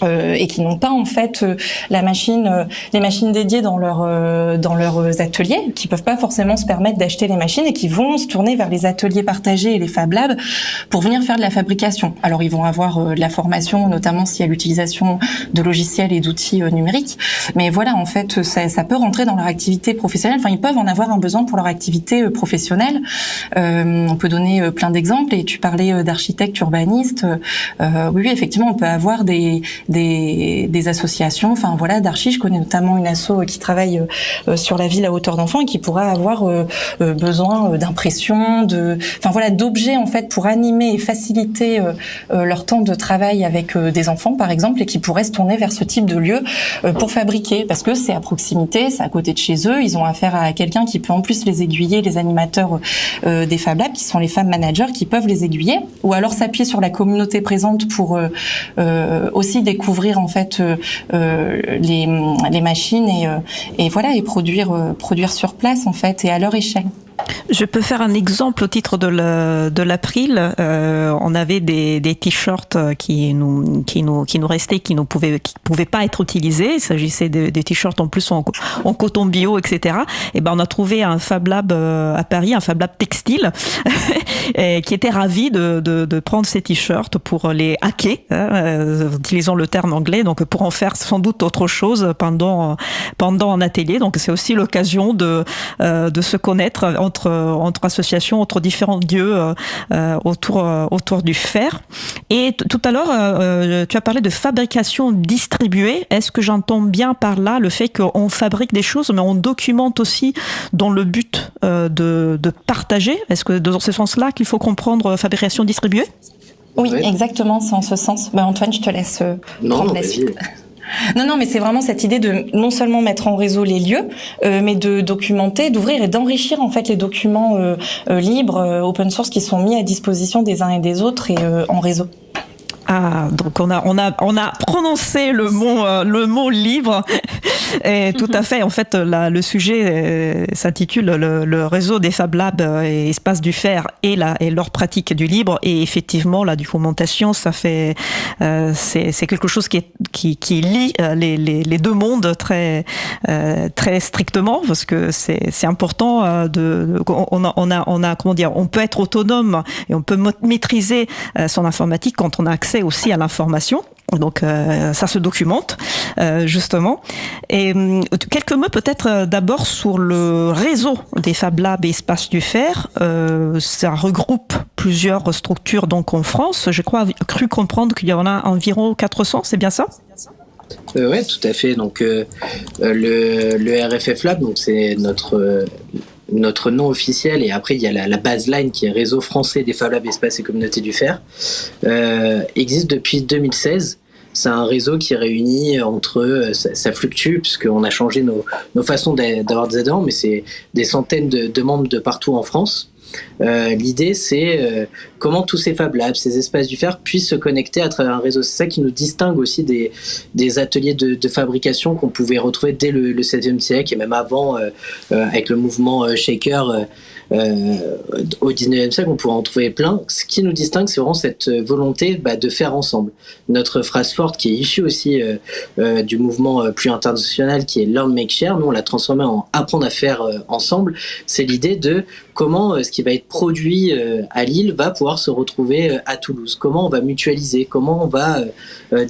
et qui n'ont pas en fait les machines dédiées dans leurs ateliers, qui peuvent pas forcément se permettre d'acheter les machines et qui vont se tourner vers les ateliers partagés et les Fab Labs pour venir faire de la fabrication. Alors ils vont avoir de la formation, notamment s'il y a l'utilisation de logiciels et d'outils numériques, mais voilà, en fait ça peut rentrer dans leur activité professionnelle. Enfin, ils peuvent en avoir un besoin pour leur activité professionnelle. On peut donner plein d'exemples, et tu parlais d'architectes, urbanistes. Oui, effectivement, on peut avoir des associations, enfin voilà, d'archi. Je connais notamment une asso qui travaille sur la ville à hauteur d'enfant et qui pourrait avoir besoin d'impression, d'objets en fait pour animer et faciliter leur temps de travail avec des enfants par exemple, et qui pourraient se tourner vers ce type de lieu pour fabriquer, parce que c'est à proximité, c'est à côté de chez eux, ils ont affaire à quelqu'un qui peut en plus les aiguiller, les animateurs des Fab Labs qui sont les Fab Managers qui peuvent les aiguiller, ou alors s'appuyer sur la communauté présente pour aussi découvrir en fait les machines et voilà, et produire sur place en fait et à leur échelle. Je peux faire un exemple au titre de l'April. On avait des t-shirts qui nous restaient, qui pouvaient pas être utilisés. Il s'agissait des t-shirts en plus en coton bio, etc. Et ben on a trouvé un Fab Lab à Paris, un Fab Lab textile, qui était ravi de prendre ces t-shirts pour les hacker, utilisons le terme anglais, donc pour en faire sans doute autre chose pendant un atelier. Donc c'est aussi l'occasion de se connaître entre associations, entre différents lieux autour du fer. Et tout à l'heure, tu as parlé de fabrication distribuée. Est-ce que j'entends bien par là le fait qu'on fabrique des choses, mais on documente aussi dans le but de partager? Est-ce que dans ce sens-là qu'il faut comprendre fabrication distribuée? Oui, exactement, c'est en ce sens. Antoine, je te laisse prendre la suite. Non, mais c'est vraiment cette idée de non seulement mettre en réseau les lieux, mais de documenter, d'ouvrir et d'enrichir en fait les documents libres, open source, qui sont mis à disposition des uns et des autres et en réseau. Ah, donc on a prononcé le mot libre. Et tout à fait. En fait, le sujet s'intitule le réseau des Fab Labs et espaces du fer et leur pratique du libre. Et effectivement, la documentation, ça fait c'est quelque chose qui lie les deux mondes très strictement, parce que c'est important on peut être autonome et on peut maîtriser son informatique quand on a accès aussi à l'information. Donc ça se documente justement. Et quelques mots peut-être d'abord sur le réseau des Fab Labs et espaces du fer. Ça regroupe plusieurs structures donc en France. Je crois cru comprendre qu'il y en a environ 400, c'est bien ça ? Ouais, tout à fait. Donc le RFF Lab, donc c'est notre nom officiel, et après il y a la baseline qui est Réseau français des Fab Labs, espaces et communautés du fer, existe depuis 2016. C'est un réseau qui réunit ça fluctue puisqu'on a changé nos façons d'avoir des adhérents, mais c'est des centaines de membres de partout en France. L'idée, c'est comment tous ces Fab Labs, ces espaces du fer puissent se connecter à travers un réseau. C'est ça qui nous distingue aussi des ateliers de fabrication qu'on pouvait retrouver dès le XVIe siècle et même avant, avec le mouvement Shaker. Au 19e siècle, on pourrait en trouver plein. Ce qui nous distingue, c'est vraiment cette volonté de faire ensemble. Notre phrase forte, qui est issue aussi du mouvement plus international, qui est Learn, Make, Share, nous on l'a transformé en apprendre à faire ensemble. C'est l'idée de comment ce qui va être produit à Lille va pouvoir se retrouver à Toulouse. Comment on va mutualiser, comment on va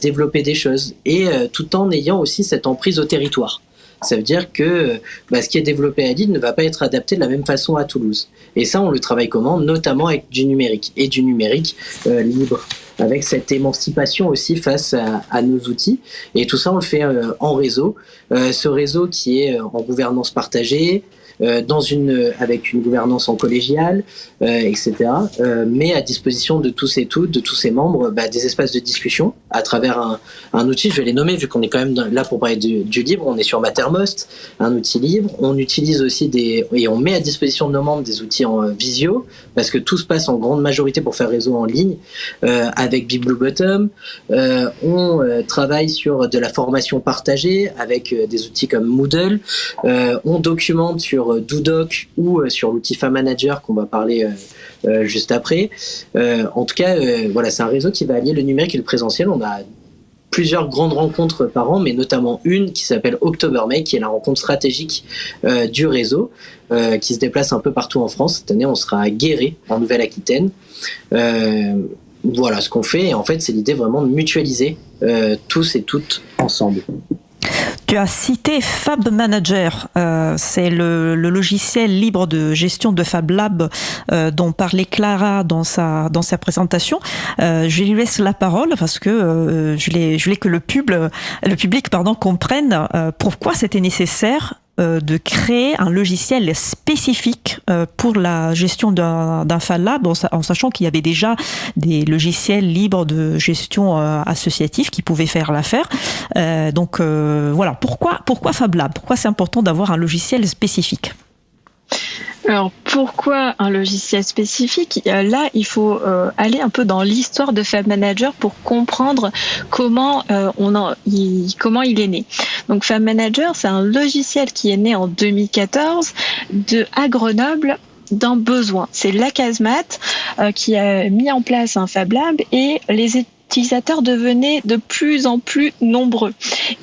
développer des choses, et tout en ayant aussi cette emprise au territoire. Ça veut dire que ce qui est développé à Lille ne va pas être adapté de la même façon à Toulouse. Et ça, on le travaille comment ? Notamment avec du numérique, et du numérique libre, avec cette émancipation aussi face à nos outils. Et tout ça, on le fait en réseau. Ce réseau qui est en gouvernance partagée, avec une gouvernance en collégiale, etc. Mais à disposition de tous et toutes, de tous ces membres, des espaces de discussion à travers un outil. Je vais les nommer vu qu'on est quand même là pour parler du libre. On est sur Mattermost, un outil libre. On utilise aussi et on met à disposition de nos membres des outils en visio, parce que tout se passe en grande majorité pour faire réseau en ligne, avec Big Blue Bottom. On travaille sur de la formation partagée avec des outils comme Moodle. On documente sur Dodoc ou sur l'outil Fab Manager qu'on va parler juste après. En tout cas, voilà, c'est un réseau qui va allier le numérique et le présentiel. On a plusieurs grandes rencontres par an, mais notamment une qui s'appelle October Make, qui est la rencontre stratégique du réseau, qui se déplace un peu partout en France. Cette année, on sera à Guéret, en Nouvelle-Aquitaine. Voilà ce qu'on fait, et en fait, c'est l'idée vraiment de mutualiser tous et toutes ensemble. Tu as cité Fab Manager, c'est le logiciel libre de gestion de Fab Lab dont parlait Clara dans sa présentation. Je lui laisse la parole parce que je voulais que le public comprenne pourquoi c'était nécessaire de créer un logiciel spécifique pour la gestion d'un Fab Lab, en sachant qu'il y avait déjà des logiciels libres de gestion associative qui pouvaient faire l'affaire. Donc voilà, pourquoi Fab Lab ? Pourquoi c'est important d'avoir un logiciel spécifique ? Alors, pourquoi un logiciel spécifique ? Là, il faut aller un peu dans l'histoire de Fab Manager pour comprendre comment il est né. Donc, Fab Manager, c'est un logiciel qui est né en 2014 à Grenoble d'un besoin. C'est l'ACASMAT qui a mis en place un Fab Lab, et les utilisateurs devenaient de plus en plus nombreux.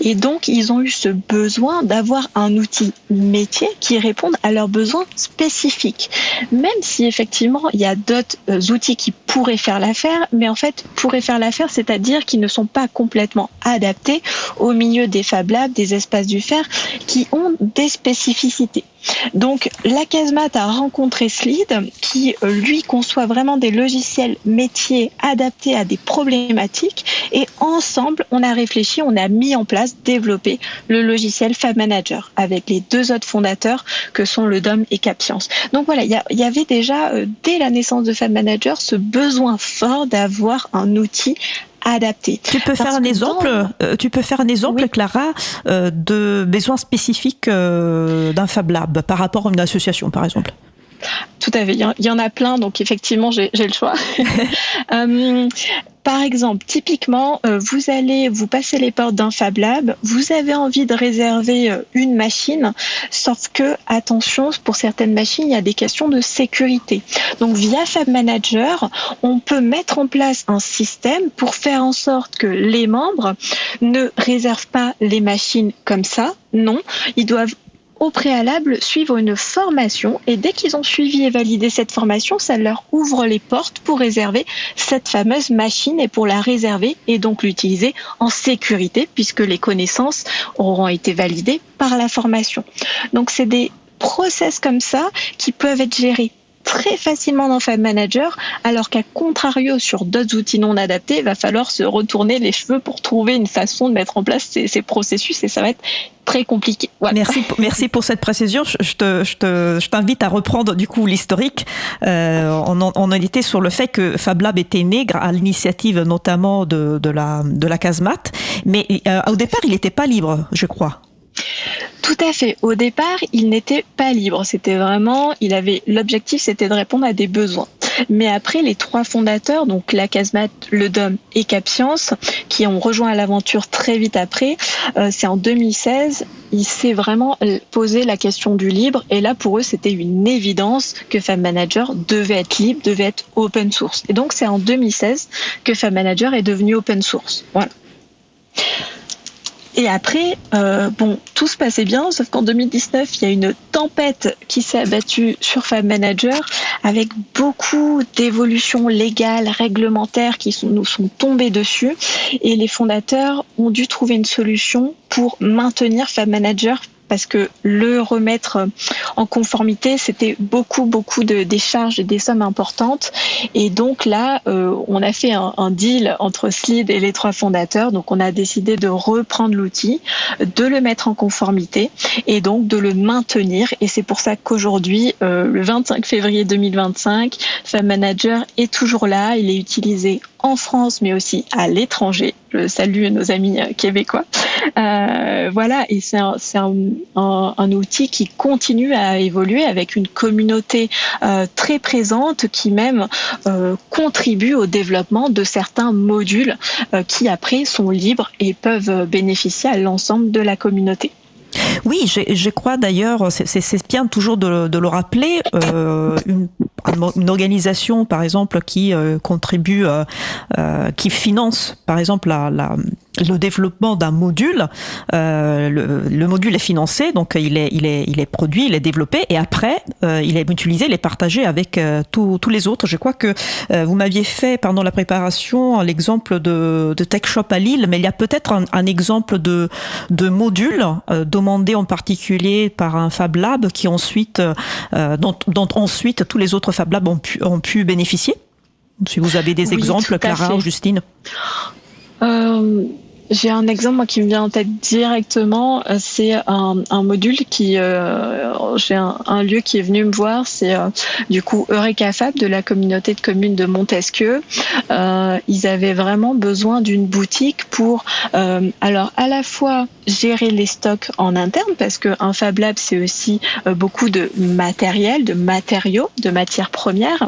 Et donc, ils ont eu ce besoin d'avoir un outil métier qui réponde à leurs besoins spécifiques. Même si, effectivement, il y a d'autres outils qui pourraient faire l'affaire, mais en fait, pourraient faire l'affaire, c'est-à-dire qu'ils ne sont pas complètement adaptés au milieu des Fab Labs, des espaces du fer, qui ont des spécificités. Donc, l'ACASMAT a rencontré Slid, qui, lui, conçoit vraiment des logiciels métiers adaptés à des problématiques, et ensemble, on a réfléchi, on a mis en place, développé le logiciel Fab Manager, avec les deux autres fondateurs que sont le Dom et Capscience. Donc voilà, il y avait déjà, dès la naissance de Fab Manager, ce besoin fort d'avoir un outil adapté. Tu peux faire un exemple, oui. Clara, de besoins spécifiques d'un Fab Lab par rapport à une association, par exemple. Tout à fait. Il y en a plein, donc effectivement, j'ai le choix. Par exemple, typiquement, vous passez les portes d'un Fab Lab, vous avez envie de réserver une machine, sauf que, attention, pour certaines machines, il y a des questions de sécurité. Donc, via Fab Manager, on peut mettre en place un système pour faire en sorte que les membres ne réservent pas les machines comme ça. Non, ils doivent au préalable suivre une formation, et dès qu'ils ont suivi et validé cette formation, ça leur ouvre les portes pour réserver cette fameuse machine et pour la réserver et donc l'utiliser en sécurité, puisque les connaissances auront été validées par la formation. Donc c'est des process comme ça qui peuvent être gérés très facilement dans Fab Manager, alors qu'à contrario, sur d'autres outils non adaptés, il va falloir se retourner les cheveux pour trouver une façon de mettre en place ces processus et ça va être très compliqué. Voilà. Merci pour cette précision. Je t'invite à reprendre du coup l'historique. On était sur le fait que Fab Lab était né à l'initiative notamment de la Casemate, mais au départ il n'était pas libre, je crois. Tout à fait. Au départ, il n'était pas libre. C'était vraiment, l'objectif, c'était de répondre à des besoins. Mais après, les 3 fondateurs, donc la Casemate, le DOM et CapScience, qui ont rejoint l'aventure très vite après, c'est en 2016, il s'est vraiment posé la question du libre. Et là, pour eux, c'était une évidence que Fab Manager devait être libre, devait être open source. Et donc, c'est en 2016 que Fab Manager est devenu open source. Voilà. Et après, tout se passait bien, sauf qu'en 2019, il y a une tempête qui s'est abattue sur Fab Manager avec beaucoup d'évolutions légales, réglementaires qui nous sont tombées dessus. Et les fondateurs ont dû trouver une solution pour maintenir Fab Manager parce que le remettre en conformité, c'était beaucoup des charges et des sommes importantes. Et donc là, on a fait un deal entre Slid et les 3 fondateurs. Donc on a décidé de reprendre l'outil, de le mettre en conformité et donc de le maintenir. Et c'est pour ça qu'aujourd'hui, le 25 février 2025, Fab Manager est toujours là. Il est utilisé en France, mais aussi à l'étranger. Je salue nos amis québécois. Voilà, et c'est un outil qui continue à évoluer avec une communauté très présente qui même contribue au développement de certains modules qui après sont libres et peuvent bénéficier à l'ensemble de la communauté. Oui, je crois d'ailleurs, c'est bien toujours de le rappeler, une organisation par exemple qui contribue, qui finance par exemple le développement d'un module, le module est financé, donc il est produit, il est développé et après il est utilisé, il est partagé avec tous les autres. Je crois que vous m'aviez fait pendant la préparation l'exemple de TechShop à Lille, mais il y a peut-être un exemple de module demandé en particulier par un Fab Lab qui ensuite dont ensuite tous les autres Fab Labs ont pu bénéficier. Si vous avez des exemples, Clara ou Justine. J'ai un exemple moi qui me vient en tête directement, c'est un module qui j'ai un lieu qui est venu me voir, c'est du coup Eureka Fab de la communauté de communes de Montesquieu. Ils avaient vraiment besoin d'une boutique pour alors à la fois gérer les stocks en interne parce que un Fab Lab c'est aussi beaucoup de matériel, de matériaux, de matières premières.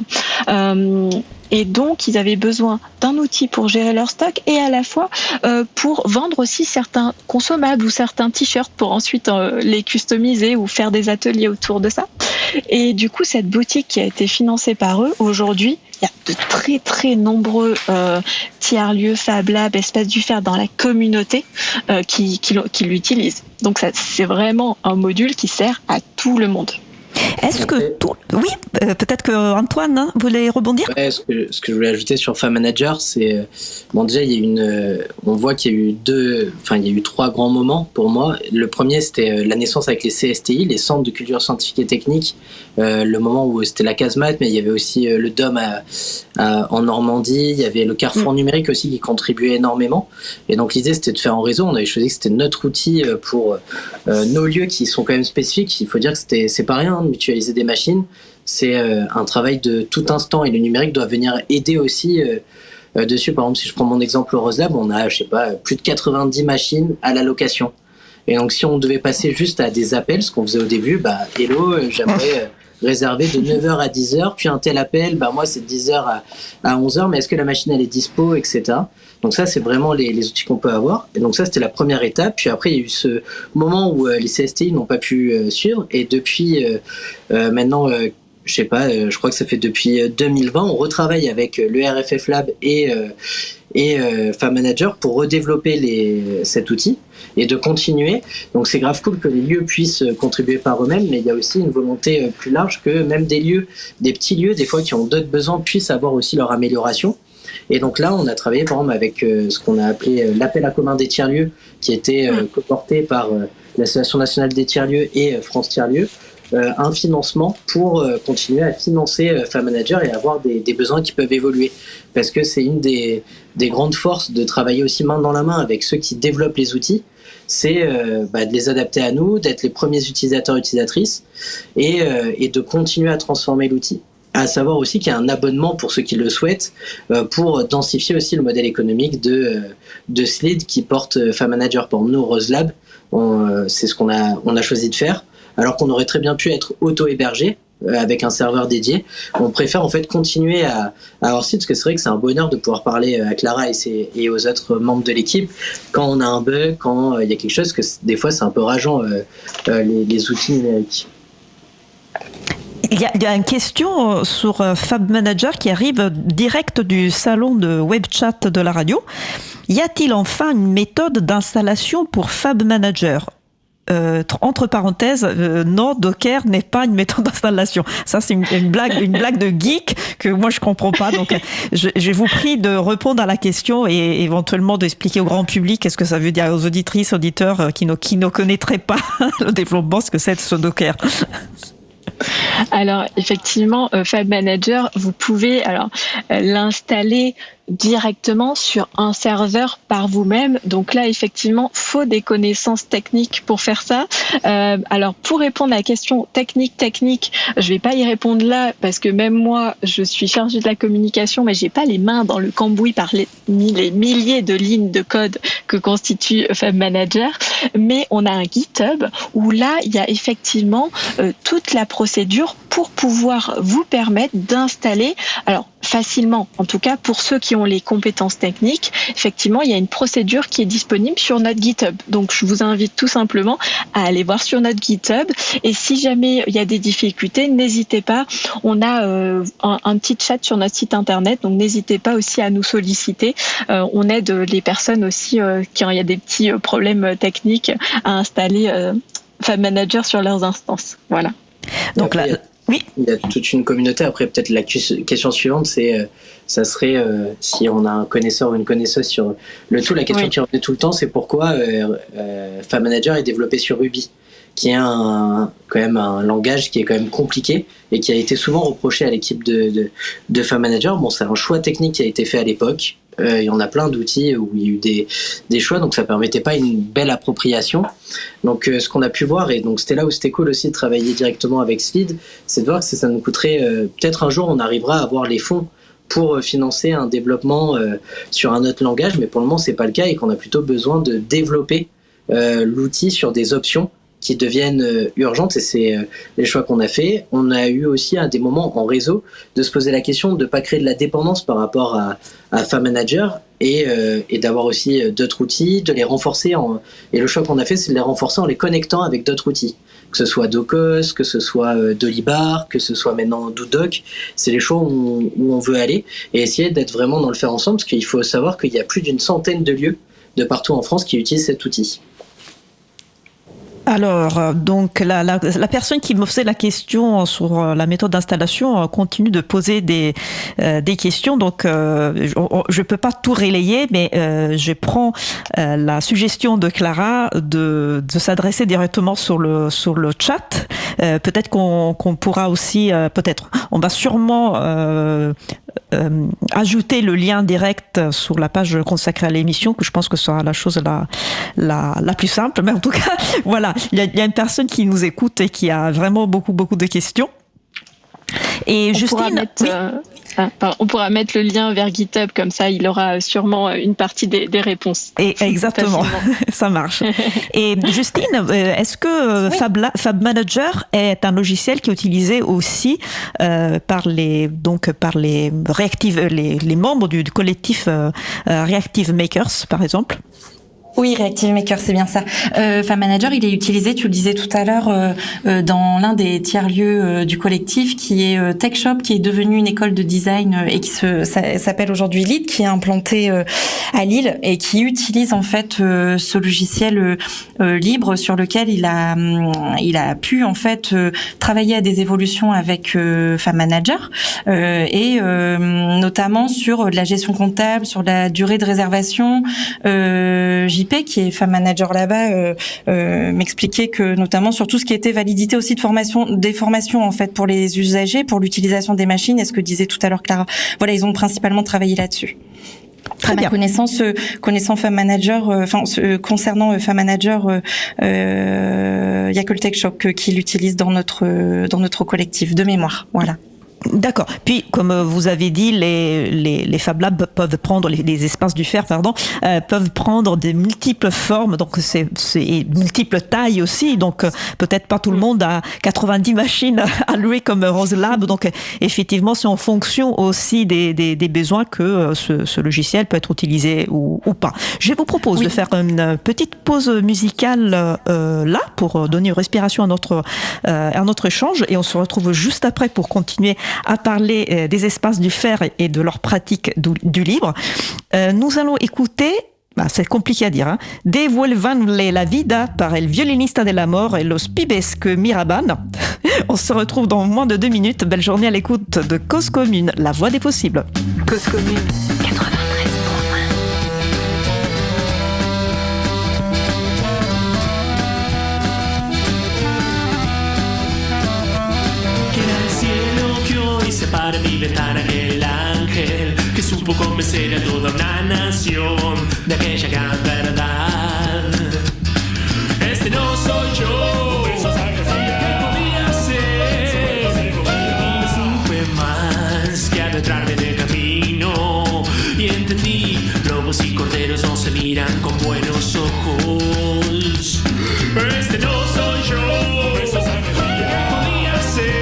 Et donc, ils avaient besoin d'un outil pour gérer leur stock et à la fois pour vendre aussi certains consommables ou certains t-shirts pour ensuite les customiser ou faire des ateliers autour de ça. Et du coup, cette boutique qui a été financée par eux, aujourd'hui, il y a de très très nombreux tiers-lieux, Fab Lab, espaces du faire dans la communauté qui l'utilisent. Donc, ça, c'est vraiment un module qui sert à tout le monde. Est-ce que oui, peut-être que Antoine voulait rebondir. Ouais, ce que je voulais ajouter sur Fab Manager, c'est bon déjà il y a on voit qu'il y a eu 3 grands moments pour moi. Le premier c'était la naissance avec les CSTI, les centres de culture scientifique et technique, le moment où c'était la Casemate, mais il y avait aussi le DOM en Normandie, il y avait le Carrefour numérique aussi qui contribuait énormément. Et donc l'idée c'était de faire en réseau. On avait choisi que c'était notre outil pour nos lieux qui sont quand même spécifiques. Il faut dire que c'est pas rien de mutualiser des machines. C'est un travail de tout instant et le numérique doit venir aider aussi dessus. Par exemple, si je prends mon exemple Rose Lab, on a, je sais pas, plus de 90 machines à la location. Et donc, si on devait passer juste à des appels, ce qu'on faisait au début, hello, j'aimerais réserver de 9h à 10h, puis un tel appel, moi c'est de 10h à 11h, mais est-ce que la machine elle est dispo, etc. Donc ça, c'est vraiment les outils qu'on peut avoir. Et donc ça, c'était la première étape. Puis après, il y a eu ce moment où les CSTI n'ont pas pu suivre. Et depuis maintenant, je sais pas, je crois que ça fait depuis 2020, on retravaille avec le RFF Lab et Fab Manager pour redévelopper cet outil et de continuer. Donc c'est grave cool que les lieux puissent contribuer par eux-mêmes, mais il y a aussi une volonté plus large que même des petits lieux, des fois qui ont d'autres besoins, puissent avoir aussi leur amélioration. Et donc là, on a travaillé par exemple avec ce qu'on a appelé l'appel à commun des tiers-lieux, qui était porté par l'Association nationale des tiers-lieux et France Tiers-lieux, un financement pour continuer à financer Fab Manager et avoir des besoins qui peuvent évoluer. Parce que c'est une des grandes forces de travailler aussi main dans la main avec ceux qui développent les outils, c'est de les adapter à nous, d'être les premiers utilisateurs utilisatrices et de continuer à transformer l'outil. À savoir aussi qu'il y a un abonnement pour ceux qui le souhaitent pour densifier aussi le modèle économique de Slid qui porte Fab Manager. Pour nous, Rose Lab, c'est ce qu'on a choisi de faire, alors qu'on aurait très bien pu être auto-hébergé avec un serveur dédié. On préfère en fait continuer à avoir Slid, parce que c'est vrai que c'est un bonheur de pouvoir parler à Clara et aux autres membres de l'équipe quand on a un bug, quand il y a quelque chose, que des fois c'est un peu rageant les outils numériques. Il y a une question sur Fab Manager qui arrive direct du salon de web chat de la radio. Y a-t-il enfin une méthode d'installation pour Fab Manager ? Entre parenthèses, non, Docker n'est pas une méthode d'installation. Ça, c'est une blague de geek que moi je comprends pas. Donc, je vous prie de répondre à la question et éventuellement d'expliquer au grand public qu'est-ce que ça veut dire aux auditrices, auditeurs qui ne connaîtraient pas le développement, ce que c'est ce Docker. Alors effectivement, Fab Manager, vous pouvez l'installer directement sur un serveur par vous-même. Donc là, effectivement, faut des connaissances techniques pour faire ça. Alors pour répondre à la question technique, je vais pas y répondre là parce que même moi, je suis chargée de la communication, mais j'ai pas les mains dans le cambouis par les milliers de lignes de code que constitue Fab Manager. Mais on a un GitHub où là, il y a effectivement toute la procédure pour pouvoir vous permettre d'installer, alors facilement, en tout cas pour ceux qui ont les compétences techniques, effectivement, il y a une procédure qui est disponible sur notre GitHub. Donc, je vous invite tout simplement à aller voir sur notre GitHub. Et si jamais il y a des difficultés, n'hésitez pas. On a un petit chat sur notre site internet, donc n'hésitez pas aussi à nous solliciter. On aide les personnes aussi quand il y a des petits problèmes techniques à installer Fab Manager sur leurs instances. Voilà. Donc là, oui. Il y a toute une communauté. Après, peut-être la question suivante, ça serait si on a un connaisseur ou une connaisseuse sur le tout. La question qui revenait tout le temps, c'est pourquoi Fab Manager est développé sur Ruby, qui est quand même un langage qui est quand même compliqué et qui a été souvent reproché à l'équipe de Fab Manager. Bon, c'est un choix technique qui a été fait à l'époque. Il y en a plein d'outils où il y a eu des choix, donc ça permettait pas une belle appropriation. Donc ce qu'on a pu voir, et donc c'était là où c'était cool aussi de travailler directement avec Slid, c'est de voir que ça nous coûterait peut-être un jour on arrivera à avoir les fonds pour financer un développement sur un autre langage, mais pour le moment c'est pas le cas et qu'on a plutôt besoin de développer l'outil sur des options qui deviennent urgentes, et c'est les choix qu'on a fait. On a eu aussi à des moments en réseau de se poser la question de ne pas créer de la dépendance par rapport à Fab Manager et d'avoir aussi d'autres outils, de les renforcer. Et le choix qu'on a fait, c'est de les renforcer en les connectant avec d'autres outils, que ce soit Docos, que ce soit Dolibar, que ce soit maintenant DoDoc. C'est les choix où on veut aller et essayer d'être vraiment dans le faire ensemble, parce qu'il faut savoir qu'il y a plus d'une centaine de lieux de partout en France qui utilisent cet outil. Alors, donc la personne qui me faisait la question sur la méthode d'installation continue de poser des questions. Donc, je peux pas tout relayer, mais je prends la suggestion de Clara de s'adresser directement sur le chat. Peut-être qu'on pourra aussi, on va sûrement ajouter le lien direct sur la page consacrée à l'émission, que je pense que ce sera la chose la plus simple. Mais en tout cas, voilà, il y a une personne qui nous écoute et qui a vraiment beaucoup de questions. Et Justine, on pourra mettre le lien vers GitHub, comme ça il aura sûrement une partie des réponses. Et exactement, ça marche. Et Justine, est-ce que Fab Manager est un logiciel qui est utilisé aussi par les membres du collectif Reactive Makers, par exemple? Oui, Reactive Maker, c'est bien ça. Fab Manager, il est utilisé, tu le disais tout à l'heure, dans l'un des tiers-lieux du collectif, qui est Tech Shop, qui est devenu une école de design et qui s'appelle aujourd'hui Lead, qui est implantée à Lille et qui utilise en fait ce logiciel libre sur lequel il a pu en fait travailler à des évolutions avec Fab Manager et notamment sur de la gestion comptable, sur la durée de réservation. J'y Felipe, qui est femme manager là-bas, m'expliquait que notamment sur tout ce qui était validité aussi des formations en fait pour les usagers, pour l'utilisation des machines, et ce que disait tout à l'heure Clara. Voilà, ils ont principalement travaillé là-dessus. Très bien. Connaissant Femme Manager, concernant Femme Manager, il y a que le Tech Shop qui l'utilise dans notre collectif de mémoire. Voilà. D'accord. Puis, comme vous avez dit, les Fab Labs peuvent prendre, les espaces du fer, peuvent prendre de multiples formes, donc c'est multiples tailles aussi, donc peut-être pas tout le monde a 90 machines à louer comme Rose Lab, donc effectivement, c'est en fonction aussi des besoins que ce logiciel peut être utilisé ou pas. Je vous propose de faire une petite pause musicale là, pour donner une respiration à notre échange, et on se retrouve juste après pour continuer à parler des espaces du fer et de leur pratique du libre. Nous allons écouter, c'est compliqué à dire, hein, Devuélvanle la vida par El Violinista de l'Amor et Los Pibes que Miraban. On se retrouve dans moins de 2 minutes. Belle journée à l'écoute de Cause Commune, la voix des possibles. Cause Commune 93.1. Separa mi ventana el ángel que supo convencer a toda una nación de aquella gran verdad. Este no soy yo, ¿qué podía ser? Y no supe más que adentrarme en el camino y entendí, lobos y corderos no se miran con buenos ojos. Este no soy yo, ¿qué podía ser?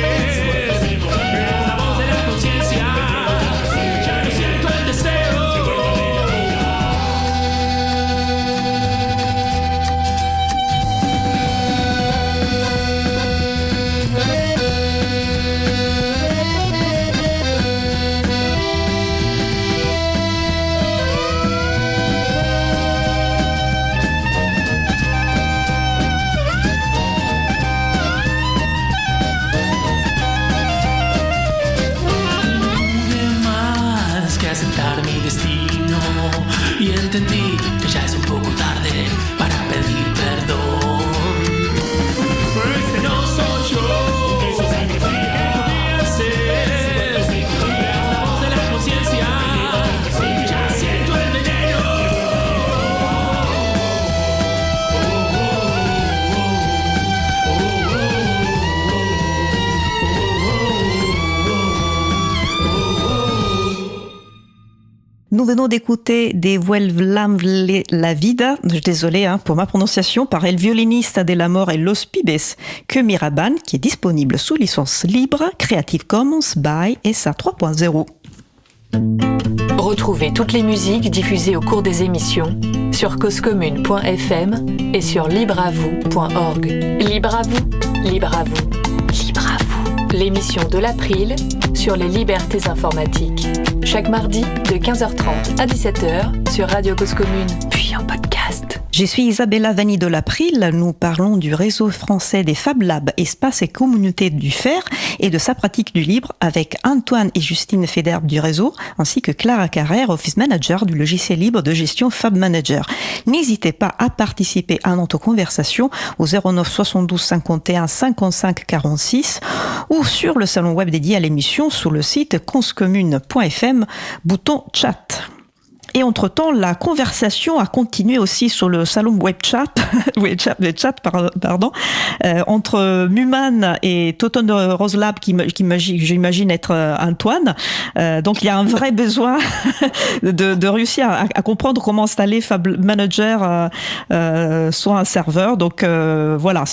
Mi destino y entendí que ya es un poco tarde para pedir perdón. Este no soy yo, ¿qué podía ser? Es la voz de la conciencia, ya siento el veneno. Nous venons d'écouter Devuélvanle la vida, désolé pour ma prononciation, par El Violinista de l'Amor et Los Pibes que Miraban, qui est disponible sous licence libre, Creative Commons by SA 3.0. Retrouvez toutes les musiques diffusées au cours des émissions sur causecommune.fm et sur libreavou.org. Libre à vous, libre à vous, libre à vous. L'émission de l'April sur les libertés informatiques. Chaque mardi de 15h30 à 17h sur Radio Cause Commune, puis en podcast. Je suis Isabella Vanni de l'April. Nous parlons du réseau français des Fab Labs, espaces et communautés du fer, et de sa pratique du libre avec Antoine et Justine Federbe du réseau, ainsi que Clara Carrère, Office Manager du logiciel libre de gestion Fab Manager. N'hésitez pas à participer à notre conversation au 09 72 51 55 46 ou sur le salon web dédié à l'émission sur le site causecommune.fm, bouton chat. Et entre-temps, la conversation a continué aussi sur le salon web chat, entre Muman et Toton Rose Lab, qui j'imagine être Antoine. Donc il y a un vrai besoin de réussir à comprendre comment installer Fab Manager sur un serveur. Donc voilà,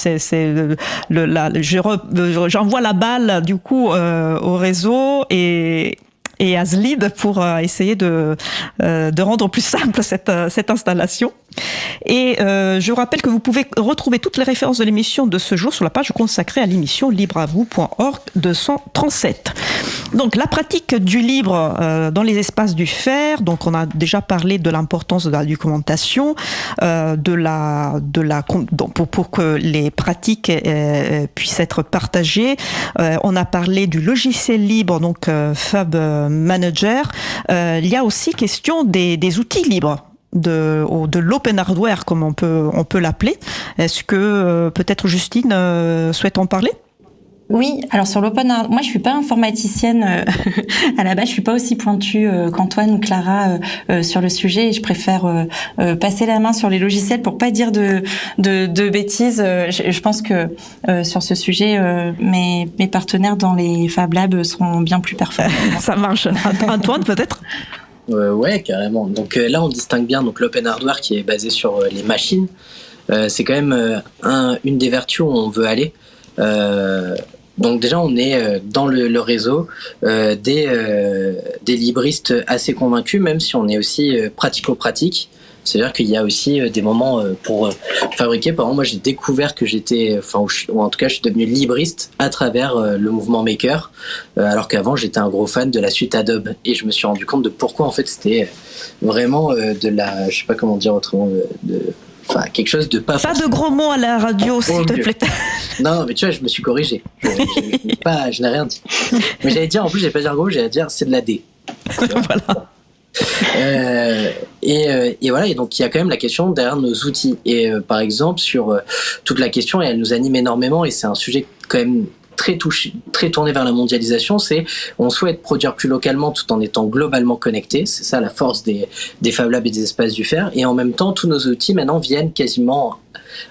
j'envoie la balle du coup au réseau et à Zlid pour essayer de rendre plus simple cette installation. Et je vous rappelle que vous pouvez retrouver toutes les références de l'émission de ce jour sur la page consacrée à l'émission libreavou.org 237. Donc la pratique du libre dans les espaces du fer. Donc on a déjà parlé de l'importance de la documentation, pour que les pratiques puissent être partagées. On a parlé du logiciel libre, donc Fab Manager. Il y a aussi question des outils libres. de l'open hardware, comme on peut l'appeler. Est-ce que peut-être Justine souhaite en parler ? Oui, alors sur l'open hardware, moi je suis pas informaticienne à la base, je suis pas aussi pointue qu'Antoine ou Clara sur le sujet, et je préfère passer la main sur les logiciels pour pas dire de bêtises. Je pense que sur ce sujet, mes partenaires dans les Fab Labs seront bien plus performants. Ça marche. Antoine, peut-être ? Ouais, carrément. Donc là, on distingue bien donc l'open hardware qui est basé sur les machines. C'est quand même une des vertus où on veut aller. Donc déjà, on est dans le réseau des libristes assez convaincus, même si on est aussi pratico-pratique. C'est-à-dire qu'il y a aussi des moments pour fabriquer. Par exemple, moi, j'ai découvert que ou en tout cas, je suis devenu libriste à travers le mouvement Maker, alors qu'avant, j'étais un gros fan de la suite Adobe. Et je me suis rendu compte de pourquoi, en fait, c'était vraiment je sais pas comment dire autrement, quelque chose de pas... Pas de gros mots à la radio, s'il te plaît. Non, mais tu vois, je me suis corrigé. Je n'ai rien dit. Mais j'allais dire, en plus, j'allais pas dire gros, j'allais dire c'est de la D. Voilà. Et voilà, et donc il y a quand même la question derrière nos outils. Et par exemple, sur toute la question, et elle nous anime énormément, et c'est un sujet quand même très tourné vers la mondialisation, c'est on souhaite produire plus localement tout en étant globalement connecté. C'est ça la force des Fab Labs et des espaces du fer. Et en même temps, tous nos outils maintenant viennent quasiment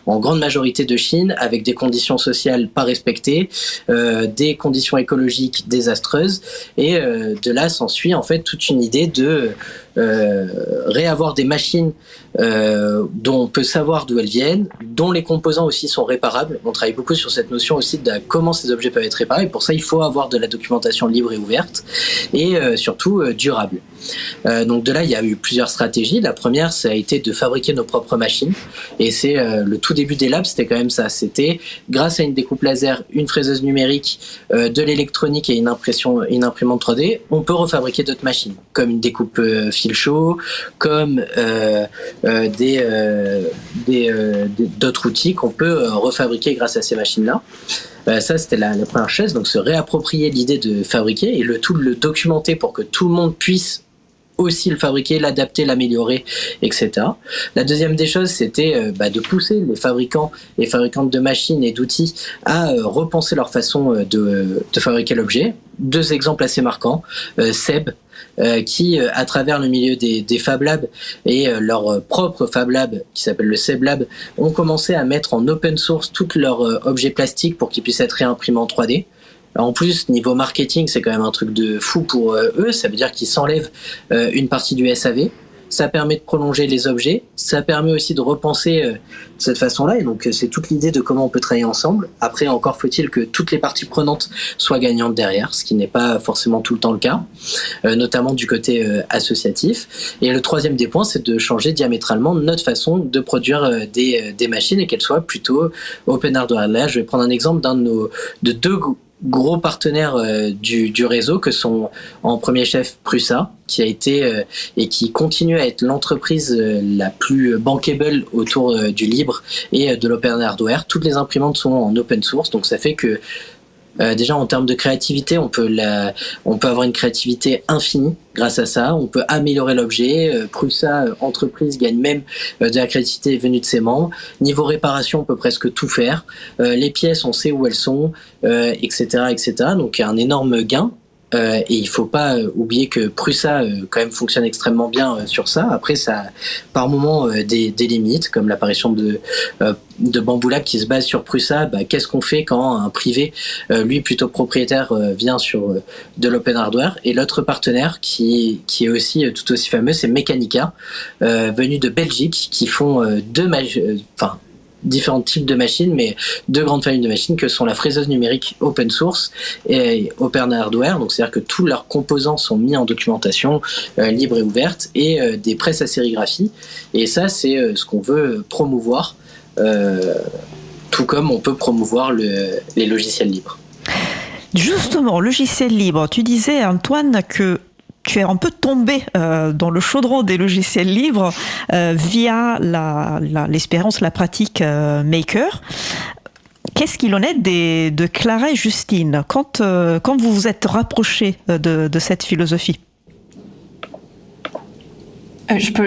en grande majorité de Chine, avec des conditions sociales pas respectées, des conditions écologiques désastreuses, et de là s'ensuit en fait toute une idée de réavoir des machines dont on peut savoir d'où elles viennent, dont les composants aussi sont réparables. On travaille beaucoup sur cette notion aussi de comment ces objets peuvent être réparés. Et pour ça, il faut avoir de la documentation libre et ouverte, et surtout durable. Donc de là, il y a eu plusieurs stratégies. La première, ça a été de fabriquer nos propres machines, et c'est le tout début des labs, c'était quand même ça. C'était grâce à une découpe laser, une fraiseuse numérique, de l'électronique et une imprimante 3D, on peut refabriquer d'autres machines, comme une découpe fil chaud, comme d'autres outils qu'on peut refabriquer grâce à ces machines-là. Ça, c'était la première chose, donc se réapproprier l'idée de fabriquer, et le tout de le documenter pour que tout le monde puisse aussi le fabriquer, l'adapter, l'améliorer, etc. La deuxième des choses, c'était de pousser les fabricants et fabricantes de machines et d'outils à repenser leur façon de fabriquer l'objet. Deux exemples assez marquants. Seb, qui, à travers le milieu des Fab Labs et leur propre Fab Lab, qui s'appelle le Seb Lab, ont commencé à mettre en open source tous leurs objets plastiques pour qu'ils puissent être réimprimés en 3D. En plus, niveau marketing, c'est quand même un truc de fou pour eux. Ça veut dire qu'ils s'enlèvent une partie du SAV. Ça permet de prolonger les objets. Ça permet aussi de repenser cette façon-là. Et donc, c'est toute l'idée de comment on peut travailler ensemble. Après, encore faut-il que toutes les parties prenantes soient gagnantes derrière, ce qui n'est pas forcément tout le temps le cas, notamment du côté associatif. Et le troisième des points, c'est de changer diamétralement notre façon de produire des machines, et qu'elles soient plutôt open hardware. Là, je vais prendre un exemple de deux gros partenaires du réseau, que sont en premier chef Prusa, qui a été et qui continue à être l'entreprise la plus bankable autour du libre et de l'open hardware. Toutes les imprimantes sont en open source, donc ça fait que déjà en termes de créativité, on peut avoir une créativité infinie grâce à ça. On peut améliorer l'objet. Prusa, entreprise, gagne même de la créativité venue de ses membres. Niveau réparation, on peut presque tout faire. Les pièces, on sait où elles sont, etc., etc. Donc il y a un énorme gain. Et il faut pas oublier que Prusa quand même fonctionne extrêmement bien sur ça. Après, ça a par moments des limites, comme l'apparition de Bamboo Lab qui se base sur Prusa. Qu'est-ce qu'on fait quand un privé, lui plutôt propriétaire, vient sur de l'open hardware? Et l'autre partenaire qui est aussi tout aussi fameux, c'est Mechanica, venu de Belgique, qui font différents types de machines, mais deux grandes familles de machines que sont la fraiseuse numérique open source et open hardware, donc c'est-à-dire que tous leurs composants sont mis en documentation libre et ouverte, et des presses à sérigraphie. Et ça, c'est ce qu'on veut promouvoir, tout comme on peut promouvoir les logiciels libres. Justement, logiciel libre, tu disais, Antoine, que tu es un peu tombé dans le chaudron des logiciels libres via l'expérience, la pratique Maker. Qu'est-ce qu'il en est de Clara et Justine quand vous vous êtes rapprochés de cette philosophie? Je peux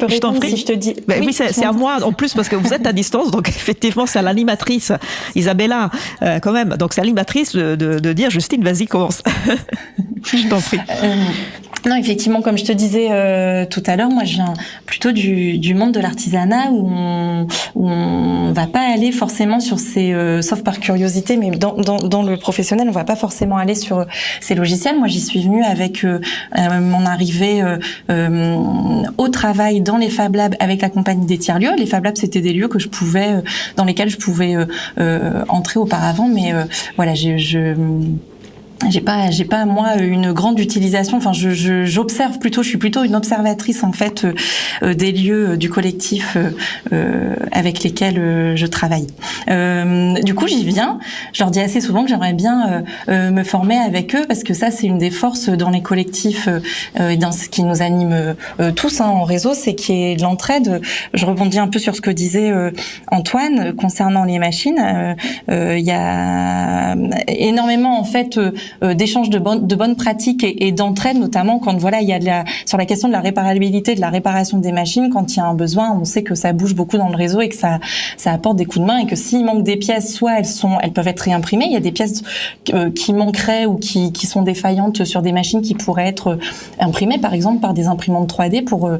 répondre si je te dis. Oui, c'est à moi en plus parce que vous êtes à distance, donc effectivement c'est à l'animatrice Isabella quand même. Donc c'est à l'animatrice de dire Justine, vas-y, commence. Je t'en prie. Non, effectivement, comme je te disais tout à l'heure, moi je viens plutôt du monde de l'artisanat où on va pas aller forcément sur ces, sauf par curiosité, mais dans le professionnel, on va pas forcément aller sur ces logiciels. Moi, j'y suis venue avec mon arrivée au travail dans les Fab Labs avec la compagnie des tiers-lieux. Les Fab Labs, c'était des lieux que dans lesquels je pouvais entrer auparavant, mais voilà, j'ai pas moi une grande utilisation. Enfin, j'observe plutôt. Je suis plutôt une observatrice en fait des lieux du collectif avec lesquels je travaille. Du coup, j'y viens. Je leur dis assez souvent que j'aimerais bien me former avec eux parce que ça, c'est une des forces dans les collectifs et dans ce qui nous anime tous en réseau, c'est qu'il y ait de l'entraide. Je rebondis un peu sur ce que disait Antoine concernant les machines. Il y a énormément en fait d'échanges de bonnes pratiques et d'entraide, notamment quand voilà il y a sur la question de la réparabilité, de la réparation des machines, quand il y a un besoin, on sait que ça bouge beaucoup dans le réseau et que ça apporte des coups de main et que s'il manque des pièces, soit elles peuvent être réimprimées, il y a des pièces qui manqueraient ou qui sont défaillantes sur des machines qui pourraient être imprimées par exemple par des imprimantes 3D pour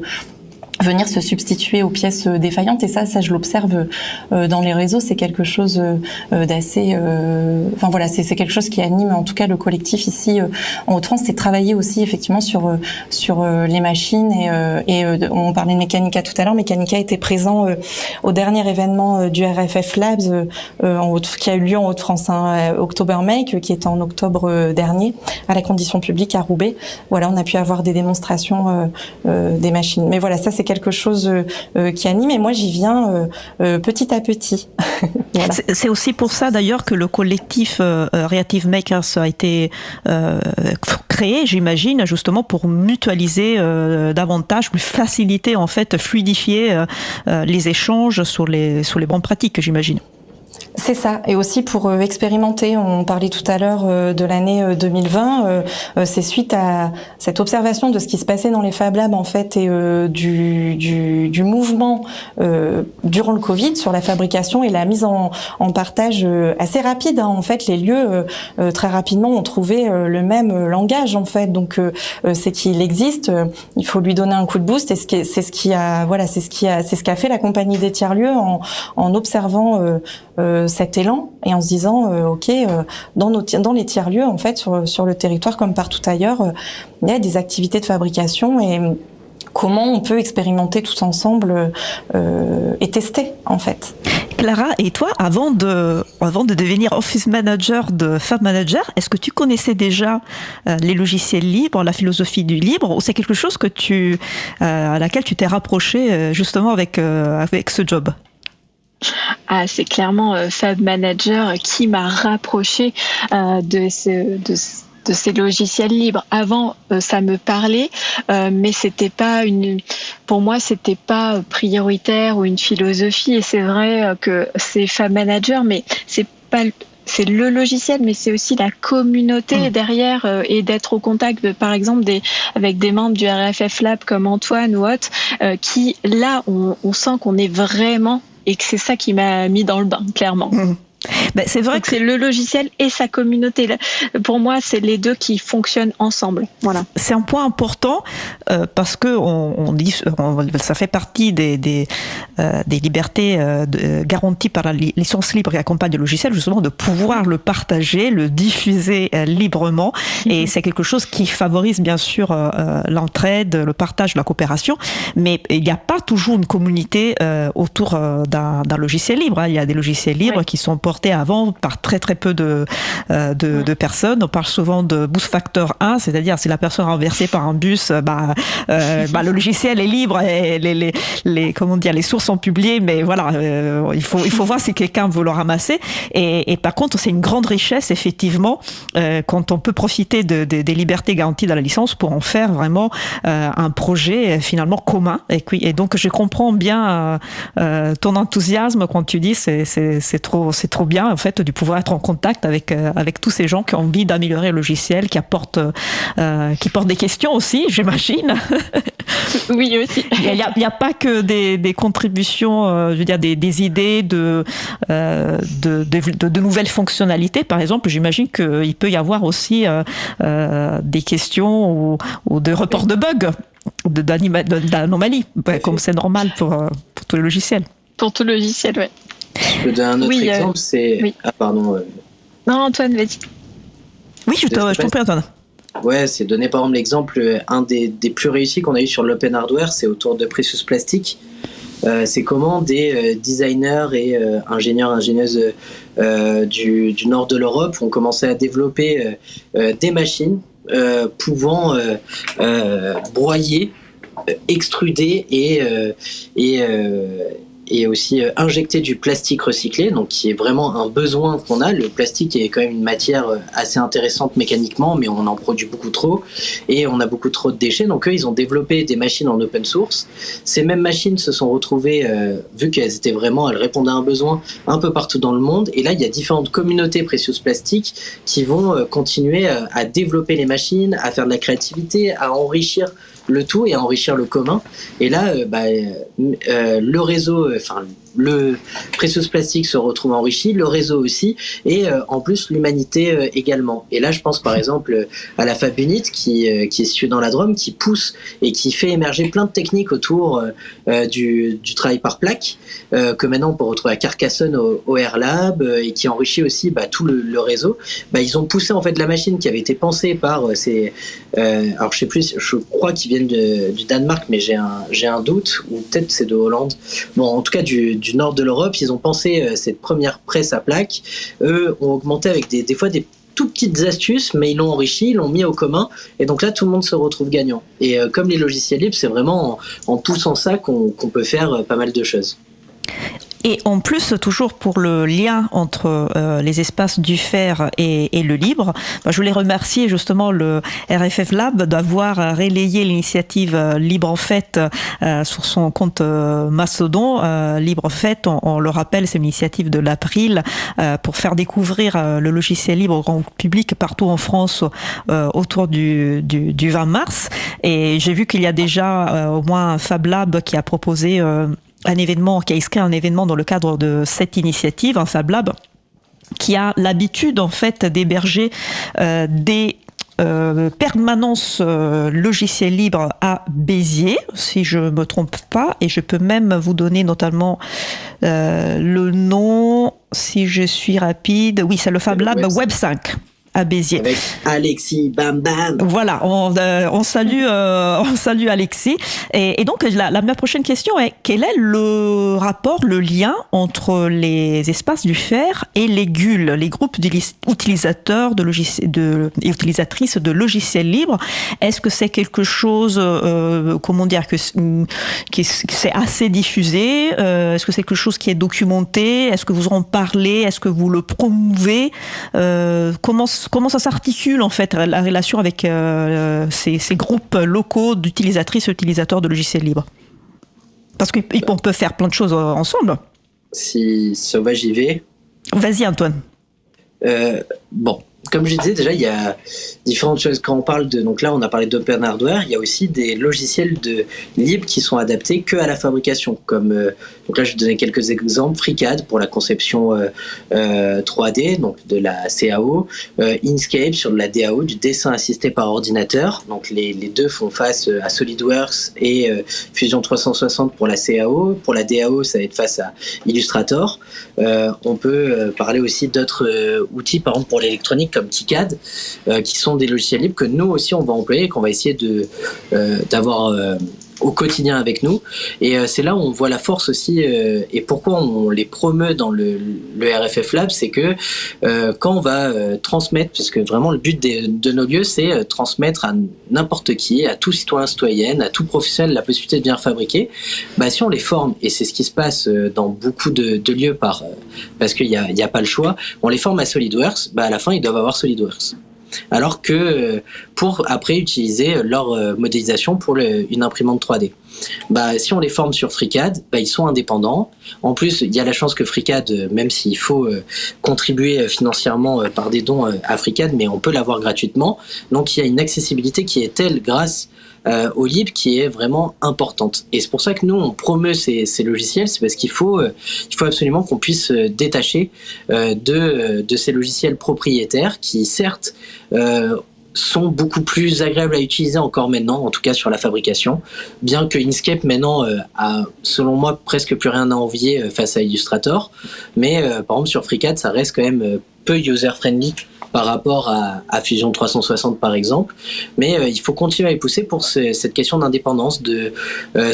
venir se substituer aux pièces défaillantes, et ça je l'observe dans les réseaux, c'est quelque chose d'assez enfin voilà, c'est quelque chose qui anime en tout cas le collectif ici en Hauts-de-France. C'est travailler aussi effectivement sur les machines et on parlait de Mechanica tout à l'heure. Mechanica était présent au dernier événement du RFF Labs qui a eu lieu en Hauts-de-France, October Make, qui était en octobre dernier à la Condition Publique à Roubaix. Voilà, on a pu avoir des démonstrations des machines, mais voilà, ça c'est quelque chose qui anime, et moi j'y viens petit à petit. Voilà. C'est aussi pour ça d'ailleurs que le collectif Reactive Makers a été créé, j'imagine, justement pour mutualiser davantage, plus faciliter en fait, fluidifier les échanges sur les bonnes pratiques, j'imagine. C'est ça, et aussi pour expérimenter. On parlait tout à l'heure de l'année 2020. C'est suite à cette observation de ce qui se passait dans les Fab Labs en fait et du mouvement durant le Covid sur la fabrication et la mise en partage assez rapide. En fait, les lieux très rapidement ont trouvé le même langage en fait. Donc c'est qu'il existe. Il faut lui donner un coup de boost. Et c'est ce qui a fait la compagnie des tiers-lieux en observant cet élan et en se disant dans les tiers-lieux en fait sur le territoire comme partout ailleurs il y a des activités de fabrication et comment on peut expérimenter tous ensemble et tester en fait. Clara, et toi, avant de devenir office manager de Fab Manager, est-ce que tu connaissais déjà les logiciels libres, la philosophie du libre, ou c'est quelque chose à laquelle tu t'es rapproché justement avec ce job? Ah, c'est clairement Fab Manager qui m'a rapproché de ces logiciels libres. Avant, ça me parlait, mais pour moi, c'était pas prioritaire ou une philosophie. Et c'est vrai que c'est Fab Manager, mais c'est le logiciel, mais c'est aussi la communauté derrière et d'être au contact, par exemple, avec des membres du RFF Lab comme Antoine ou autres, qui là, on sent qu'on est vraiment, et que c'est ça qui m'a mis dans le bain, clairement. Ben, c'est vrai que c'est le logiciel et sa communauté. Pour moi, c'est les deux qui fonctionnent ensemble. Voilà. C'est un point important parce que on dit, ça fait partie des libertés garanties par la licence libre et accompagne le logiciel, justement, de pouvoir le partager, le diffuser librement. Et c'est quelque chose qui favorise bien sûr l'entraide, le partage, la coopération. Mais il n'y a pas toujours une communauté autour d'un logiciel libre. Il y a des logiciels libres qui sont portés avant par très très peu de personnes. On parle souvent de boost factor 1, c'est-à-dire si la personne est renversée par un bus, le logiciel est libre et les sources sont publiées, mais voilà, il faut voir si quelqu'un veut le ramasser. Et par contre, c'est une grande richesse effectivement quand on peut profiter des libertés garanties dans la licence pour en faire vraiment un projet finalement commun. Et donc je comprends bien ton enthousiasme quand tu dis c'est trop bien en fait de pouvoir être en contact avec tous ces gens qui ont envie d'améliorer le logiciel, qui portent des questions aussi, j'imagine. Oui, aussi. Il y a pas que des contributions, je veux dire des idées de nouvelles fonctionnalités. Par exemple, j'imagine qu'il peut y avoir aussi des questions ou des reports de bugs, d'anomalies, comme c'est normal pour tous les logiciels. Pour tout logiciel, ouais. Je peux donner un autre exemple, c'est... Oui. Ah, pardon. Non, Antoine, vas-y. Oui, je t'en prie, Antoine. Ouais, c'est donner par exemple l'exemple, un des plus réussis qu'on a eu sur l'open hardware, c'est autour de Precious Plastic. C'est comment des designers et ingénieuses du nord de l'Europe ont commencé à développer des machines pouvant broyer, extruder et aussi injecter du plastique recyclé, donc qui est vraiment un besoin qu'on a. Le plastique est quand même une matière assez intéressante mécaniquement, mais on en produit beaucoup trop et on a beaucoup trop de déchets. Donc eux, ils ont développé des machines en open source. Ces mêmes machines se sont retrouvées, vu qu'elles étaient vraiment, elles répondaient à un besoin un peu partout dans le monde. Et là, il y a différentes communautés Precious Plastic qui vont continuer à développer les machines, à faire de la créativité, à enrichir le tout et à enrichir le commun. Et là, le réseau, le Precious Plastic se retrouve enrichi, le réseau aussi, et en plus l'humanité également. Et là, je pense par exemple à la Fab Unit qui est située dans la Drôme, qui pousse et qui fait émerger plein de techniques autour du travail par plaque, que maintenant on peut retrouver à Carcassonne au Air Lab, et qui enrichit aussi tout le réseau. Ils ont poussé en fait la machine qui avait été pensée par alors je sais plus, je crois qu'ils viennent du Danemark, mais j'ai un doute, ou peut-être c'est de Hollande. Bon, en tout cas du nord de l'Europe, ils ont pensé cette première presse à plaque. Eux ont augmenté avec des fois des tout petites astuces, mais ils l'ont enrichi, ils l'ont mis au commun, et donc là tout le monde se retrouve gagnant. Et comme les logiciels libres, c'est vraiment en poussant ça qu'on peut faire pas mal de choses. Et en plus, toujours pour le lien entre les espaces du faire et le libre, je voulais remercier justement le RFF Lab d'avoir relayé l'initiative Libre en Fait sur son compte Mastodon. Libre en Fait, on le rappelle, c'est une initiative de l'April pour faire découvrir le logiciel libre au grand public partout en France autour du 20 mars. Et j'ai vu qu'il y a déjà au moins un Fab Lab qui a proposé un événement, qui a inscrit un événement dans le cadre de cette initiative, un Fab Lab, qui a l'habitude en fait d'héberger des permanences logiciels libres à Béziers, si je me trompe pas, et je peux même vous donner notamment le nom, si je suis rapide. Oui, c'est le Fab Lab Web 5. À Béziers. Avec Alexis, bam bam. Voilà, on salue Alexis. Et donc ma prochaine question est, quel est le rapport, le lien entre les espaces du faire et les GUL, les groupes d'utilisateurs et utilisatrices de logiciels libres? Est-ce que c'est quelque chose, comment dire, que c'est assez diffusé? Est-ce que c'est quelque chose qui est documenté? Est-ce que vous en parlez? Est-ce que vous le promouvez? Comment ça s'articule en fait la relation avec ces groupes locaux d'utilisatrices et utilisateurs de logiciels libres? Parce qu'on peut faire plein de choses ensemble. Si ça va, j'y vais. Vas-y Antoine. Bon, comme je disais déjà, il y a différentes choses. Quand on parle donc là on a parlé d'open hardware, il y a aussi des logiciels libres qui sont adaptés que à la fabrication, comme donc là je vais donner quelques exemples. FreeCAD pour la conception 3D, donc de la CAO, Inkscape sur de la DAO, du dessin assisté par ordinateur. Donc les deux font face à SolidWorks et Fusion 360 pour la CAO. Pour la DAO, ça va être face à Illustrator. On peut parler aussi d'autres outils, par exemple pour l'électronique comme KiCad, qui sont des logiciels libres que nous aussi on va employer et qu'on va essayer d'avoir au quotidien avec nous. Et c'est là où on voit la force aussi, et pourquoi on les promeut dans le RFF Lab, c'est que quand on va transmettre, puisque vraiment le but de nos lieux, c'est transmettre à n'importe qui, à tout citoyen, citoyenne, à tout professionnel la possibilité de bien fabriquer, si on les forme, et c'est ce qui se passe dans beaucoup de lieux parce qu'il n'y a pas le choix, on les forme à SolidWorks, à la fin ils doivent avoir SolidWorks. Alors que pour après utiliser leur modélisation pour une imprimante 3D. si on les forme sur FreeCAD, ils sont indépendants. En plus, il y a la chance que FreeCAD, même s'il faut contribuer financièrement par des dons à FreeCAD, mais on peut l'avoir gratuitement. Donc il y a une accessibilité qui est telle grâce au libre qui est vraiment importante. Et c'est pour ça que nous, on promeut ces logiciels, c'est parce qu'il faut absolument qu'on puisse détacher de ces logiciels propriétaires qui, certes, sont beaucoup plus agréables à utiliser encore maintenant, en tout cas sur la fabrication, bien que Inkscape maintenant a, selon moi, presque plus rien à envier face à Illustrator. Mais par exemple sur FreeCAD, ça reste quand même peu user-friendly par rapport à Fusion 360 par exemple, mais il faut continuer à y pousser pour cette question d'indépendance, de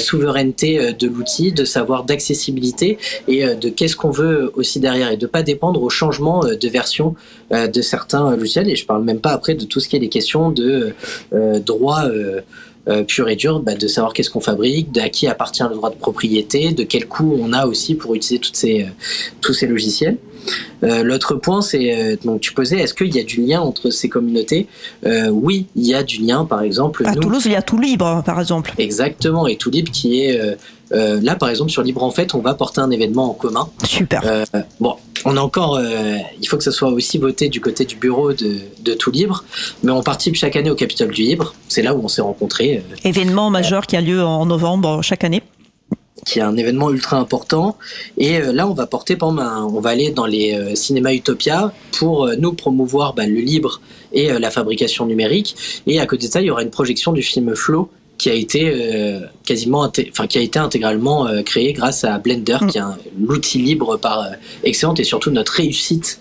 souveraineté de l'outil, de savoir d'accessibilité et de qu'est-ce qu'on veut aussi derrière et de pas dépendre au changement de version de certains logiciels. Et je parle même pas après de tout ce qui est les questions de droit pur et dur, de savoir qu'est-ce qu'on fabrique, à qui appartient le droit de propriété, de quel coût on a aussi pour utiliser tous ces logiciels. L'autre point, c'est donc tu posais, est-ce qu'il y a du lien entre ces communautés ? Oui, il y a du lien. Par exemple, à Toulouse, il y a Tout Libre, par exemple. Exactement, et Tout Libre qui est là, par exemple, sur Libre en Fait, on va porter un événement en commun. Super. On a encore, il faut que ça soit aussi voté du côté du bureau de Tout Libre, mais on participe chaque année au Capitole du Libre. C'est là où on s'est rencontrés. Événement majeur qui a lieu en novembre chaque année. Qui est un événement ultra important. Et là, on va porter, par exemple, on va aller dans les cinémas Utopia pour nous promouvoir le libre et la fabrication numérique. Et à côté de ça, il y aura une projection du film Flow qui a été qui a été intégralement créé grâce à Blender, qui est l'outil libre par excellence et surtout notre réussite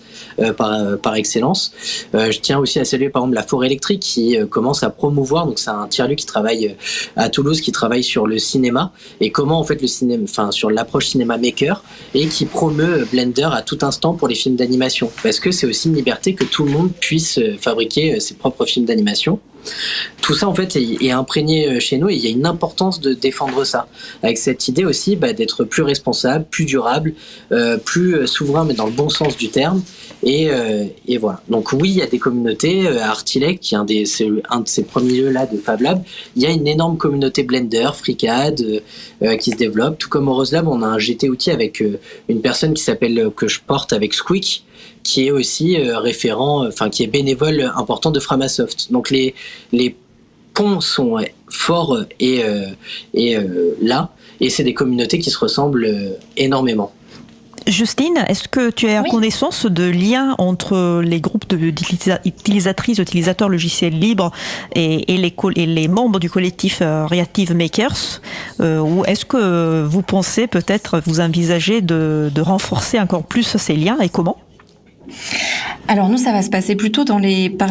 par excellence. Je tiens aussi à saluer par exemple la Forêt Électrique qui commence à promouvoir, donc c'est un tiers-lieu qui travaille à Toulouse, qui travaille sur le cinéma et comment en fait le cinéma, sur l'approche cinéma maker, et qui promeut Blender à tout instant pour les films d'animation, parce que c'est aussi une liberté que tout le monde puisse fabriquer ses propres films d'animation. Tout ça en fait est imprégné chez nous et il y a une importance de défendre ça, avec cette idée aussi d'être plus responsable, plus durable, plus souverain, mais dans le bon sens du terme. Et voilà. Donc oui, il y a des communautés. À Artilec, qui est un de ces premiers lieux-là de Fab Lab, il y a une énorme communauté Blender, FreeCAD qui se développe. Tout comme au Rose Lab, on a un GT outil avec une personne que je porte avec Squeak, qui est aussi référent, qui est bénévole important de Framasoft. Donc les ponts sont forts et là, et c'est des communautés qui se ressemblent énormément. Justine, est-ce que tu as connaissance de liens entre les groupes d'utilisatrices, utilisateurs logiciels libres et les membres du collectif Reactive Makers, ou est-ce que vous pensez peut-être, vous envisagez de renforcer encore plus ces liens, et comment ? Alors nous, ça va se passer plutôt par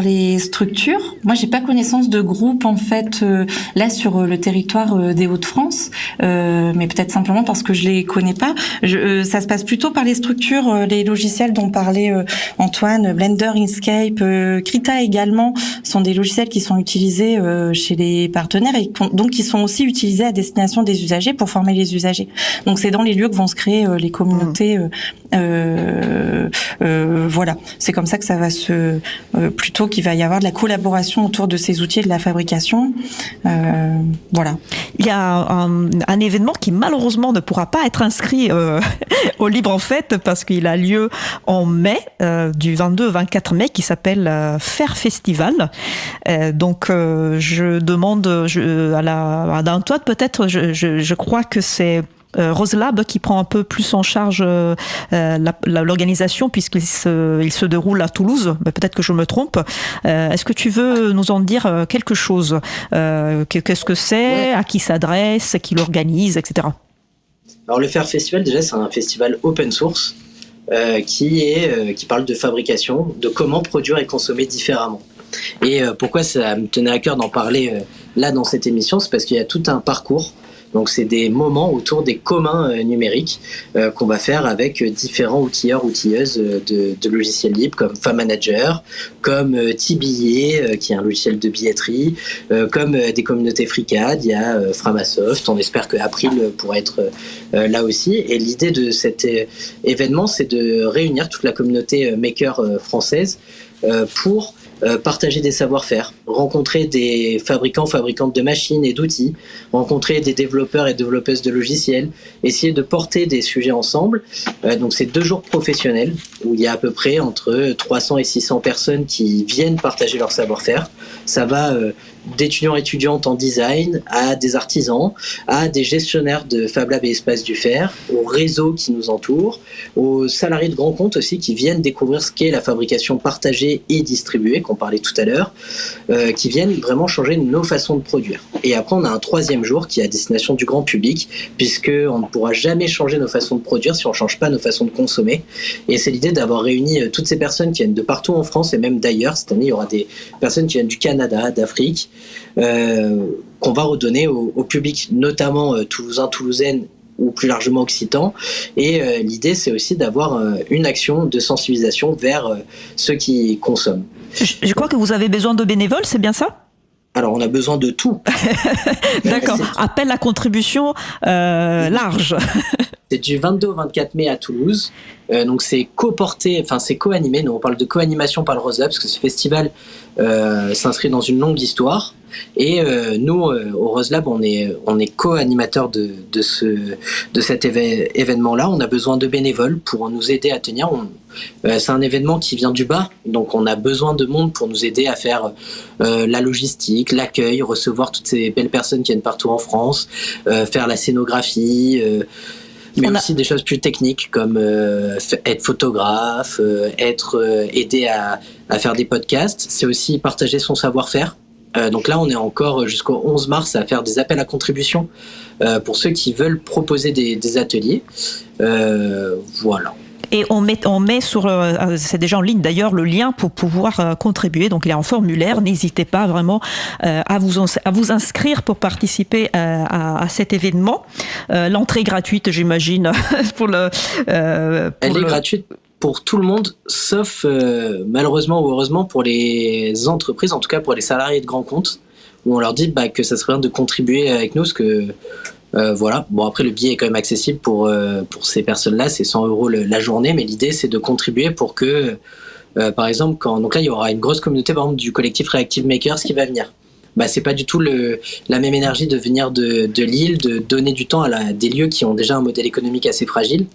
les structures. Moi, j'ai pas connaissance de groupe en fait là sur le territoire des Hauts-de-France, mais peut-être simplement parce que je les connais pas. Ça se passe plutôt par les structures, les logiciels dont parlait Antoine, Blender, Inkscape, Krita également, sont des logiciels qui sont utilisés chez les partenaires et donc qui sont aussi utilisés à destination des usagers pour former les usagers. Donc c'est dans les lieux que vont se créer les communautés. Voilà, c'est comme ça que ça va plutôt qu'il va y avoir de la collaboration autour de ces outils et de la fabrication. Voilà. Il y a un événement qui malheureusement ne pourra pas être inscrit au Libre en Fait parce qu'il a lieu en mai, du 22 au 24 mai, qui s'appelle Faire Festival. Donc je demande à Antoine, peut-être, je crois que c'est Rose Lab qui prend un peu plus en charge l'organisation puisqu'il se déroule à Toulouse. Peut-être que je me trompe. Est-ce que tu veux nous en dire quelque chose ? Qu'est-ce que c'est ? À qui s'adresse ? Qui l'organise, etc. Alors le Faire Festival, déjà, c'est un festival open source qui parle de fabrication, de comment produire et consommer différemment. Et pourquoi ça me tenait à cœur d'en parler là dans cette émission, c'est parce qu'il y a tout un parcours. Donc c'est des moments autour des communs numériques qu'on va faire avec différents outilleurs, outilleuses de logiciels libres comme FabManager, comme TBA qui est un logiciel de billetterie, comme des communautés FreeCAD, il y a Framasoft, on espère que April pourra être là aussi. Et l'idée de cet événement, c'est de réunir toute la communauté maker française pour partager des savoir-faire, rencontrer des fabricantes de machines et d'outils, rencontrer des développeurs et développeuses de logiciels, essayer de porter des sujets ensemble. Donc c'est 2 jours professionnels où il y a à peu près entre 300 et 600 personnes qui viennent partager leur savoir-faire. Ça va d'étudiants et étudiantes en design à des artisans, à des gestionnaires de Fab Lab et Espace du Fer, aux réseaux qui nous entourent, aux salariés de grands comptes aussi qui viennent découvrir ce qu'est la fabrication partagée et distribuée, qu'on parlait tout à l'heure, qui viennent vraiment changer nos façons de produire. Et après, on a un 3e jour qui est à destination du grand public, puisqu'on ne pourra jamais changer nos façons de produire si on ne change pas nos façons de consommer. Et c'est l'idée d'avoir réuni toutes ces personnes qui viennent de partout en France et même d'ailleurs. Cette année, il y aura des personnes qui viennent du Canada, d'Afrique, qu'on va redonner au public, notamment toulousain, toulousaine ou plus largement occitan. Et l'idée, c'est aussi d'avoir une action de sensibilisation vers ceux qui consomment. Je crois que vous avez besoin de bénévoles, c'est bien ça ? Alors, on a besoin de tout. D'accord. Appel à contribution large. C'est du 22 au 24 mai à Toulouse. Donc c'est c'est co-animé. Nous on parle de co-animation par le Rose Lab parce que ce festival s'inscrit dans une longue histoire. Et nous au Rose Lab on est co-animateur de cet événement-là. On a besoin de bénévoles pour nous aider à tenir. C'est un événement qui vient du bas, donc on a besoin de monde pour nous aider à faire la logistique, l'accueil, recevoir toutes ces belles personnes qui viennent partout en France, faire la scénographie. Mais aussi des choses plus techniques comme être photographe, aider à faire des podcasts. C'est aussi partager son savoir-faire. Donc là, on est encore jusqu'au 11 mars à faire des appels à contribution pour ceux qui veulent proposer des ateliers. Voilà. Et on met sur, c'est déjà en ligne d'ailleurs, le lien pour pouvoir contribuer. Donc il est en formulaire. N'hésitez pas vraiment à vous inscrire pour participer à cet événement. L'entrée est gratuite, j'imagine. Elle est gratuite pour tout le monde, sauf malheureusement ou heureusement pour les entreprises, en tout cas pour les salariés de grands comptes, où on leur dit que ça serait bien de contribuer avec nous, parce que voilà. Bon, après, le billet est quand même accessible pour ces personnes-là, c'est 100 € la journée, mais l'idée, c'est de contribuer pour que, par exemple, donc là, il y aura une grosse communauté, par exemple, du collectif Reactive Makers qui va venir. C'est pas du tout la même énergie de venir de Lille, de donner du temps à des lieux qui ont déjà un modèle économique assez fragile,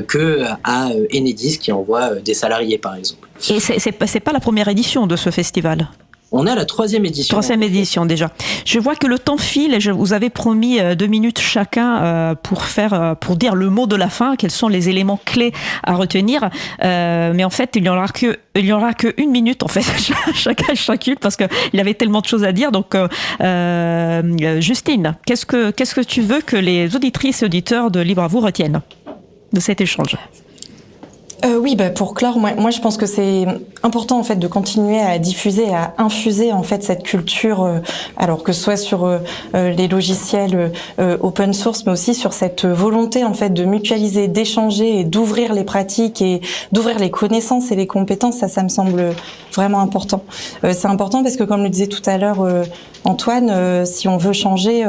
que à Enedis qui envoie des salariés, par exemple. Et c'est pas la première édition de ce festival ? On a la 3e édition. 3e édition déjà. Je vois que le temps file et vous avez promis 2 minutes chacun pour dire le mot de la fin. Quels sont les éléments clés à retenir mais en fait, il n'y aura que 1 minute en fait chacun et chacune parce que il y avait tellement de choses à dire. Donc Justine, qu'est-ce que tu veux que les auditrices et auditeurs de Libre à vous retiennent de cet échange? Oui, pour clore, moi je pense que c'est important en fait de continuer à diffuser, à infuser en fait cette culture, alors que ce soit sur les logiciels open source, mais aussi sur cette volonté en fait de mutualiser, d'échanger et d'ouvrir les pratiques et d'ouvrir les connaissances et les compétences. Ça me semble vraiment important. C'est important parce que comme le disait tout à l'heure Antoine, si on veut changer,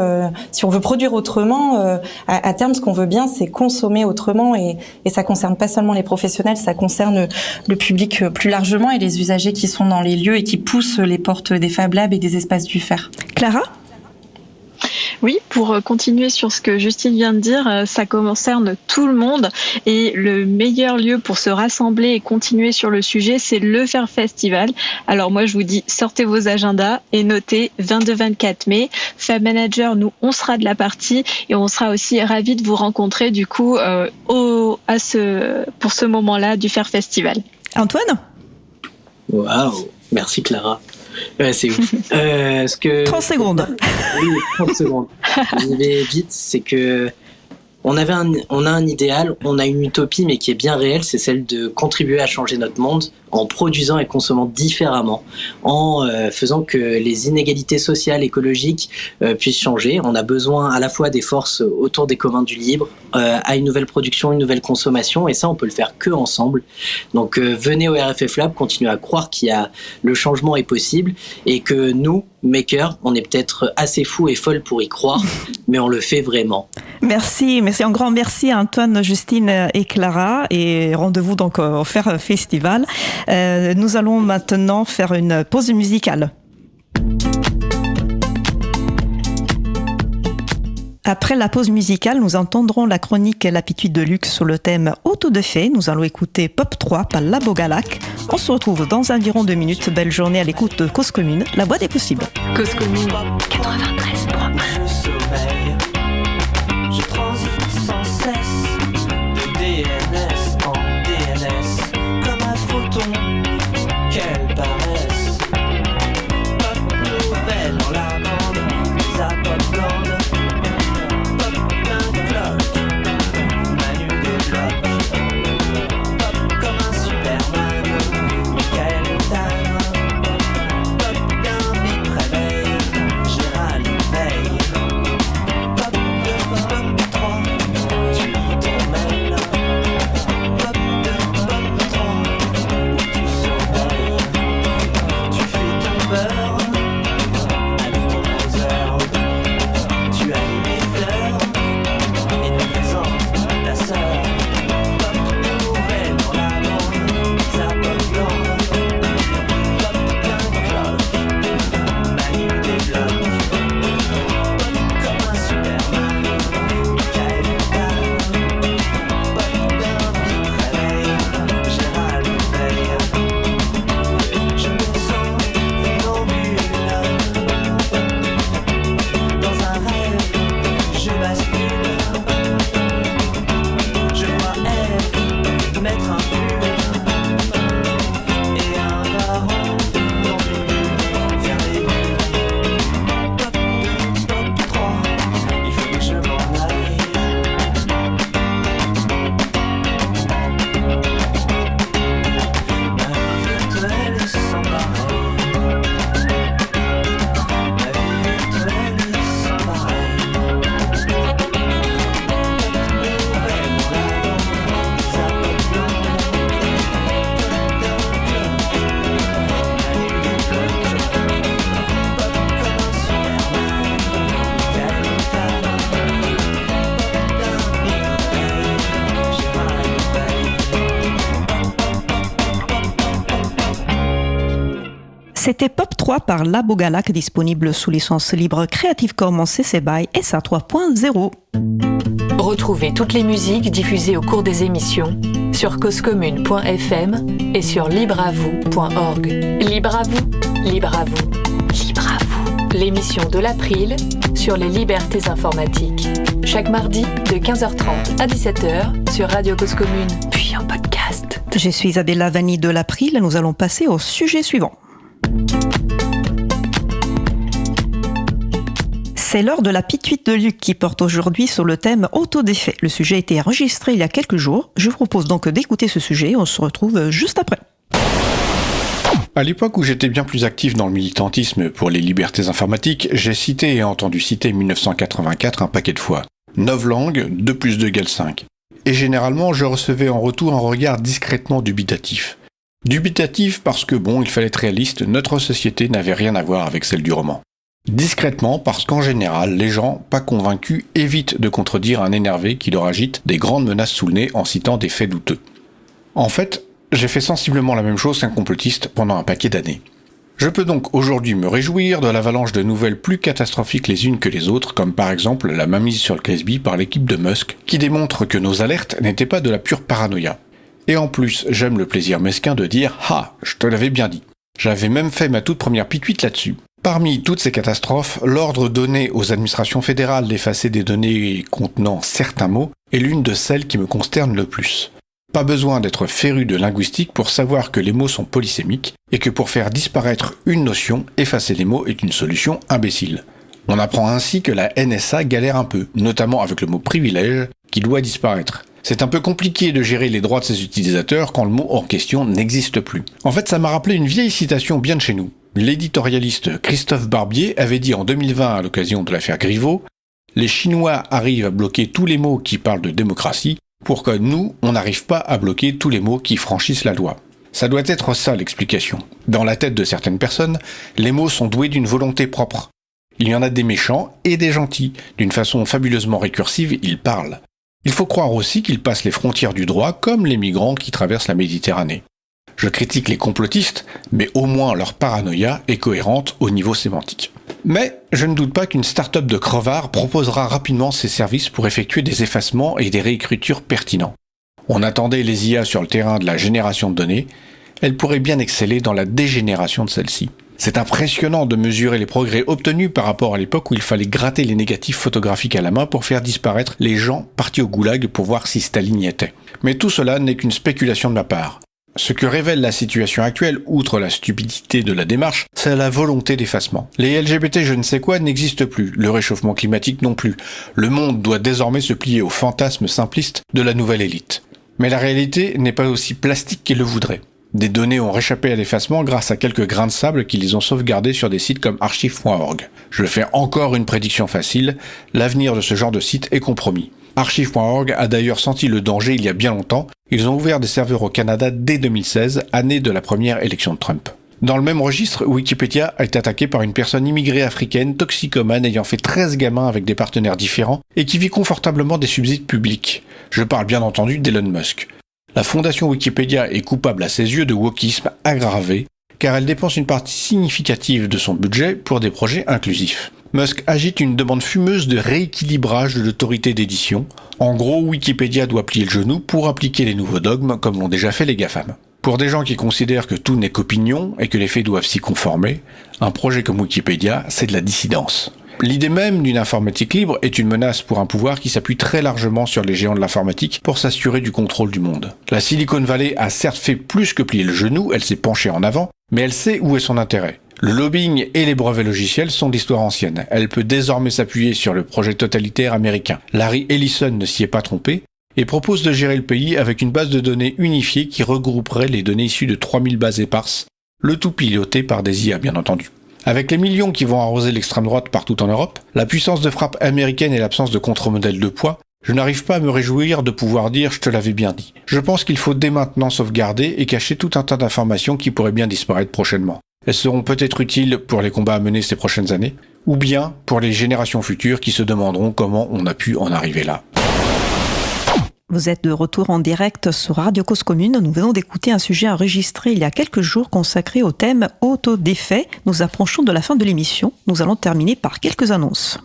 si on veut produire autrement, à terme ce qu'on veut bien c'est consommer autrement et ça concerne pas seulement les professionnels, ça concerne le public plus largement et les usagers qui sont dans les lieux et qui poussent les portes des Fab Labs et des espaces du Fer. Clara ? Oui, pour continuer sur ce que Justine vient de dire, ça concerne tout le monde et le meilleur lieu pour se rassembler et continuer sur le sujet, c'est le Fer Festival. Alors moi, je vous dis, sortez vos agendas et notez 22-24 mai. Fab Manager, nous, on sera de la partie et on sera aussi ravis de vous rencontrer du coup pour ce moment-là du Fer Festival. Antoine ? Waouh, merci Clara. C'est ouf. 30 secondes. Oui, 30 secondes. J'y vais vite, c'est que on a un idéal, on a une utopie, mais qui est bien réelle, c'est celle de contribuer à changer notre monde en produisant et consommant différemment, en faisant que les inégalités sociales, écologiques puissent changer. On a besoin à la fois des forces autour des communs du libre, à une nouvelle production, une nouvelle consommation, et ça on peut le faire que ensemble. Donc venez au RFF Lab, continuez à croire le changement est possible, et que nous, makers, on est peut-être assez fous et folles pour y croire, mais on le fait vraiment. Merci C'est un grand merci à Antoine, Justine et Clara et rendez-vous donc au Faire Festival. Nous allons maintenant faire une pause musicale. Après la pause musicale, nous entendrons la chronique L'Aptitude de luxe sur le thème Auto de fée. Nous allons écouter Pop 3 par Labo Galac. On se retrouve dans environ 2 minutes. Belle journée à l'écoute de Cause Commune, la voix des possibles. Cause Commune 93.1. Je transite sans cesse de DNS en DNS comme un photon. Quelle paresse! Pop nouvelle dans la bande, ça pop blonde. Pop plein de blocs, Manu développe. Pop comme un Superman, Michael Jordan. Pop d'un bip réveil, Gérald veille. Pop 3, tu lis ton mail. Pop 3, tu sommeilles. Tu fais ton beurre avec ton browser. Tu allumes les fleurs et nous présentes ta sœur. Pop nouvelle dans la bande, ça pop blonde. Pop plein de cloques, Manu développe. Pop comme un Superman, Michael Jordan. Pop d'un bip réveil, Gérald veille. Je me sens funambule. Dans un rêve, je bascule. Je vois Ève mettre un pull et un varan dans une bulle, faire des bulles. Pop 2, pop 3, il faut que je m'en aille. Ma vie virtuelle est sans pareil. Ma vie virtuelle est sans pareil. Nouvelle dans la bande, ça pop blonde. D'un club, Manu développe. Pop comme un Superman, Michael Jordan. Pop d'un bip réveil, Gérald veille. C'était Pop 3 par Labo Galac, disponible sous licence libre Creative Commons CC BY SA 3.0. Retrouvez toutes les musiques diffusées au cours des émissions sur causecommune.fm et sur libreavou.org. Libre à vous, libre à vous, libre à vous. L'émission de l'April sur les libertés informatiques. Chaque mardi de 15h30 à 17h sur Radio Cause Commune, puis en podcast. Je suis Isabella Vanni de l'April. Nous allons passer au sujet suivant. C'est l'heure de la pituite de Luc qui porte aujourd'hui sur le thème autodéfait. Le sujet a été enregistré il y a quelques jours. Je vous propose donc d'écouter ce sujet. On se retrouve juste après. À l'époque où j'étais bien plus actif dans le militantisme pour les libertés informatiques, j'ai cité et entendu citer 1984 un paquet de fois. Novlangue, 2 + 2 = 5. Et généralement, je recevais en retour un regard discrètement dubitatif. Dubitatif parce que, il fallait être réaliste, notre société n'avait rien à voir avec celle du roman. Discrètement parce qu'en général, les gens, pas convaincus, évitent de contredire un énervé qui leur agite des grandes menaces sous le nez en citant des faits douteux. En fait, j'ai fait sensiblement la même chose qu'un complotiste pendant un paquet d'années. Je peux donc aujourd'hui me réjouir de l'avalanche de nouvelles plus catastrophiques les unes que les autres, comme par exemple la mainmise sur le Casby par l'équipe de Musk, qui démontre que nos alertes n'étaient pas de la pure paranoïa. Et en plus, j'aime le plaisir mesquin de dire « Ah, je te l'avais bien dit ». J'avais même fait ma toute première pituite là-dessus. Parmi toutes ces catastrophes, l'ordre donné aux administrations fédérales d'effacer des données contenant certains mots est l'une de celles qui me consternent le plus. Pas besoin d'être féru de linguistique pour savoir que les mots sont polysémiques et que pour faire disparaître une notion, effacer les mots est une solution imbécile. On apprend ainsi que la NSA galère un peu, notamment avec le mot privilège qui doit disparaître. C'est un peu compliqué de gérer les droits de ses utilisateurs quand le mot en question n'existe plus. En fait, ça m'a rappelé une vieille citation bien de chez nous. L'éditorialiste Christophe Barbier avait dit en 2020 à l'occasion de l'affaire Griveaux « Les Chinois arrivent à bloquer tous les mots qui parlent de démocratie, pour que nous, on n'arrive pas à bloquer tous les mots qui franchissent la loi. » Ça doit être ça l'explication. Dans la tête de certaines personnes, les mots sont doués d'une volonté propre. Il y en a des méchants et des gentils. D'une façon fabuleusement récursive, ils parlent. Il faut croire aussi qu'ils passent les frontières du droit comme les migrants qui traversent la Méditerranée. Je critique les complotistes, mais au moins leur paranoïa est cohérente au niveau sémantique. Mais je ne doute pas qu'une start-up de crevards proposera rapidement ses services pour effectuer des effacements et des réécritures pertinents. On attendait les IA sur le terrain de la génération de données, elles pourraient bien exceller dans la dégénération de celle-ci. C'est impressionnant de mesurer les progrès obtenus par rapport à l'époque où il fallait gratter les négatifs photographiques à la main pour faire disparaître les gens partis au goulag pour voir si Staline y était. Mais tout cela n'est qu'une spéculation de ma part. Ce que révèle la situation actuelle, outre la stupidité de la démarche, c'est la volonté d'effacement. Les LGBT je ne sais quoi n'existent plus, le réchauffement climatique non plus. Le monde doit désormais se plier au fantasme simpliste de la nouvelle élite. Mais la réalité n'est pas aussi plastique qu'ils le voudraient. Des données ont réchappé à l'effacement grâce à quelques grains de sable qui les ont sauvegardés sur des sites comme archive.org. Je fais encore une prédiction facile, l'avenir de ce genre de site est compromis. Archive.org a d'ailleurs senti le danger il y a bien longtemps, ils ont ouvert des serveurs au Canada dès 2016, année de la première élection de Trump. Dans le même registre, Wikipédia a été attaqué par une personne immigrée africaine, toxicomane ayant fait 13 gamins avec des partenaires différents et qui vit confortablement des subsides publics. Je parle bien entendu d'Elon Musk. La fondation Wikipédia est coupable à ses yeux de wokisme aggravé, car elle dépense une partie significative de son budget pour des projets inclusifs. Musk agite une demande fumeuse de rééquilibrage de l'autorité d'édition. En gros, Wikipédia doit plier le genou pour appliquer les nouveaux dogmes comme l'ont déjà fait les GAFAM. Pour des gens qui considèrent que tout n'est qu'opinion et que les faits doivent s'y conformer, un projet comme Wikipédia, c'est de la dissidence. L'idée même d'une informatique libre est une menace pour un pouvoir qui s'appuie très largement sur les géants de l'informatique pour s'assurer du contrôle du monde. La Silicon Valley a certes fait plus que plier le genou, elle s'est penchée en avant, mais elle sait où est son intérêt. Le lobbying et les brevets logiciels sont d'histoire ancienne. Elle peut désormais s'appuyer sur le projet totalitaire américain. Larry Ellison ne s'y est pas trompé et propose de gérer le pays avec une base de données unifiée qui regrouperait les données issues de 3000 bases éparses, le tout piloté par des IA bien entendu. Avec les millions qui vont arroser l'extrême droite partout en Europe, la puissance de frappe américaine et l'absence de contre-modèle de poids, je n'arrive pas à me réjouir de pouvoir dire « je te l'avais bien dit ». Je pense qu'il faut dès maintenant sauvegarder et cacher tout un tas d'informations qui pourraient bien disparaître prochainement. Elles seront peut-être utiles pour les combats à mener ces prochaines années, ou bien pour les générations futures qui se demanderont comment on a pu en arriver là. Vous êtes de retour en direct sur Radio Cause Commune. Nous venons d'écouter un sujet enregistré il y a quelques jours consacré au thème autodéfait. Nous approchons de la fin de l'émission. Nous allons terminer par quelques annonces.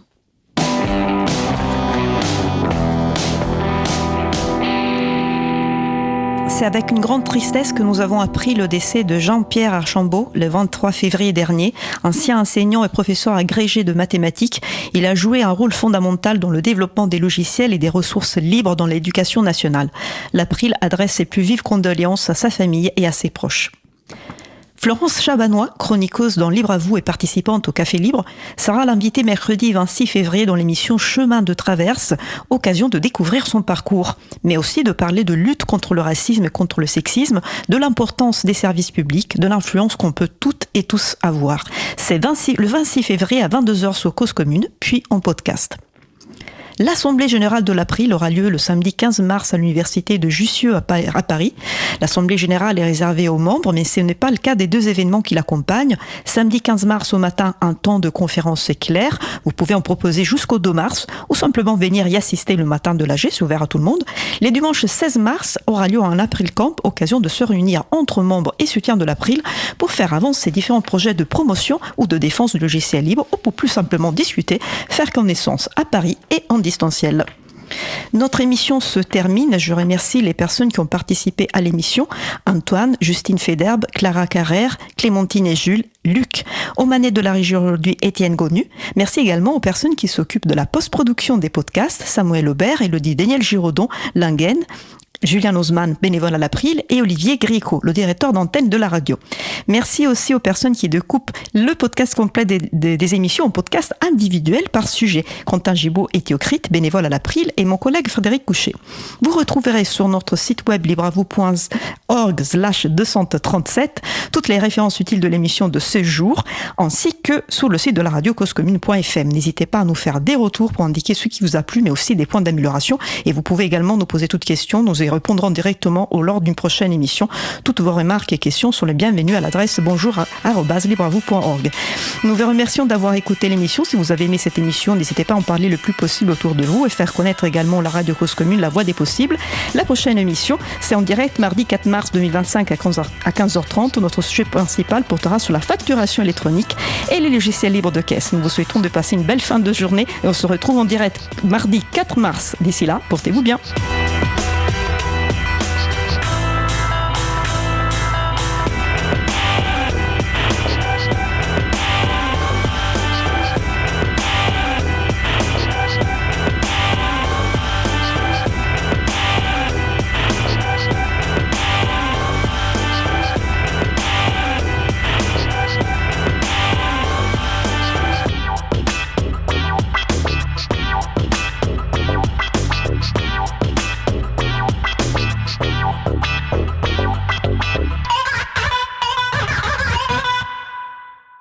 C'est avec une grande tristesse que nous avons appris le décès de Jean-Pierre Archambault le 23 février dernier. Ancien enseignant et professeur agrégé de mathématiques, il a joué un rôle fondamental dans le développement des logiciels et des ressources libres dans l'éducation nationale. L'April adresse ses plus vives condoléances à sa famille et à ses proches. Florence Chabanois, chroniqueuse dans Libre à vous et participante au Café Libre, sera l'invitée mercredi 26 février dans l'émission Chemin de traverse, occasion de découvrir son parcours, mais aussi de parler de lutte contre le racisme et contre le sexisme, de l'importance des services publics, de l'influence qu'on peut toutes et tous avoir. C'est le 26 février à 22h sur Cause Commune, puis en podcast. L'Assemblée générale de l'April aura lieu le samedi 15 mars à l'université de Jussieu à Paris. L'Assemblée générale est réservée aux membres, mais ce n'est pas le cas des deux événements qui l'accompagnent. Samedi 15 mars au matin, un temps de conférence éclair. Vous pouvez en proposer jusqu'au 2 mars ou simplement venir y assister le matin de l'AG, c'est ouvert à tout le monde. Les dimanches 16 mars aura lieu un April Camp, occasion de se réunir entre membres et soutiens de l'April pour faire avancer différents projets de promotion ou de défense du logiciel libre ou pour plus simplement discuter, faire connaissance à Paris et en distanciel. Notre émission se termine. Je remercie les personnes qui ont participé à l'émission. Antoine, Justine Federbe, Clara Carrère, Clémentine et Jules, Luc. Aux manettes de la région aujourd'hui, Étienne Gonu. Merci également aux personnes qui s'occupent de la post-production des podcasts, Samuel Aubert, Elodie Daniel Giraudon, Lingen, Julien Osman, bénévole à l'April, et Olivier Gricot, le directeur d'antenne de la radio. Merci aussi aux personnes qui découpent le podcast complet des émissions en podcast individuels par sujet. Quentin Gibaud et Théocrite, bénévole à l'April, et mon collègue Frédéric Couchet. Vous retrouverez sur notre site web libreavou.org/237 toutes les références utiles de l'émission de ce jour, ainsi que sur le site de la radio causecommune.fm. N'hésitez pas à nous faire des retours pour indiquer ce qui vous a plu, mais aussi des points d'amélioration. Et vous pouvez également nous poser toutes questions. Nous y répondrons directement lors d'une prochaine émission. Toutes vos remarques et questions sont les bienvenues à l'adresse bonjour@libravou.org. Nous vous remercions d'avoir écouté l'émission. Si vous avez aimé cette émission, n'hésitez pas à en parler le plus possible autour de vous et faire connaître également la radio Cause Commune, la voix des possibles. La prochaine émission, c'est en direct mardi 4 mars 2025 à 15h30. Notre sujet principal portera sur la facturation électronique et les logiciels libres de caisse. Nous vous souhaitons de passer une belle fin de journée et on se retrouve en direct mardi 4 mars. D'ici là, portez-vous bien.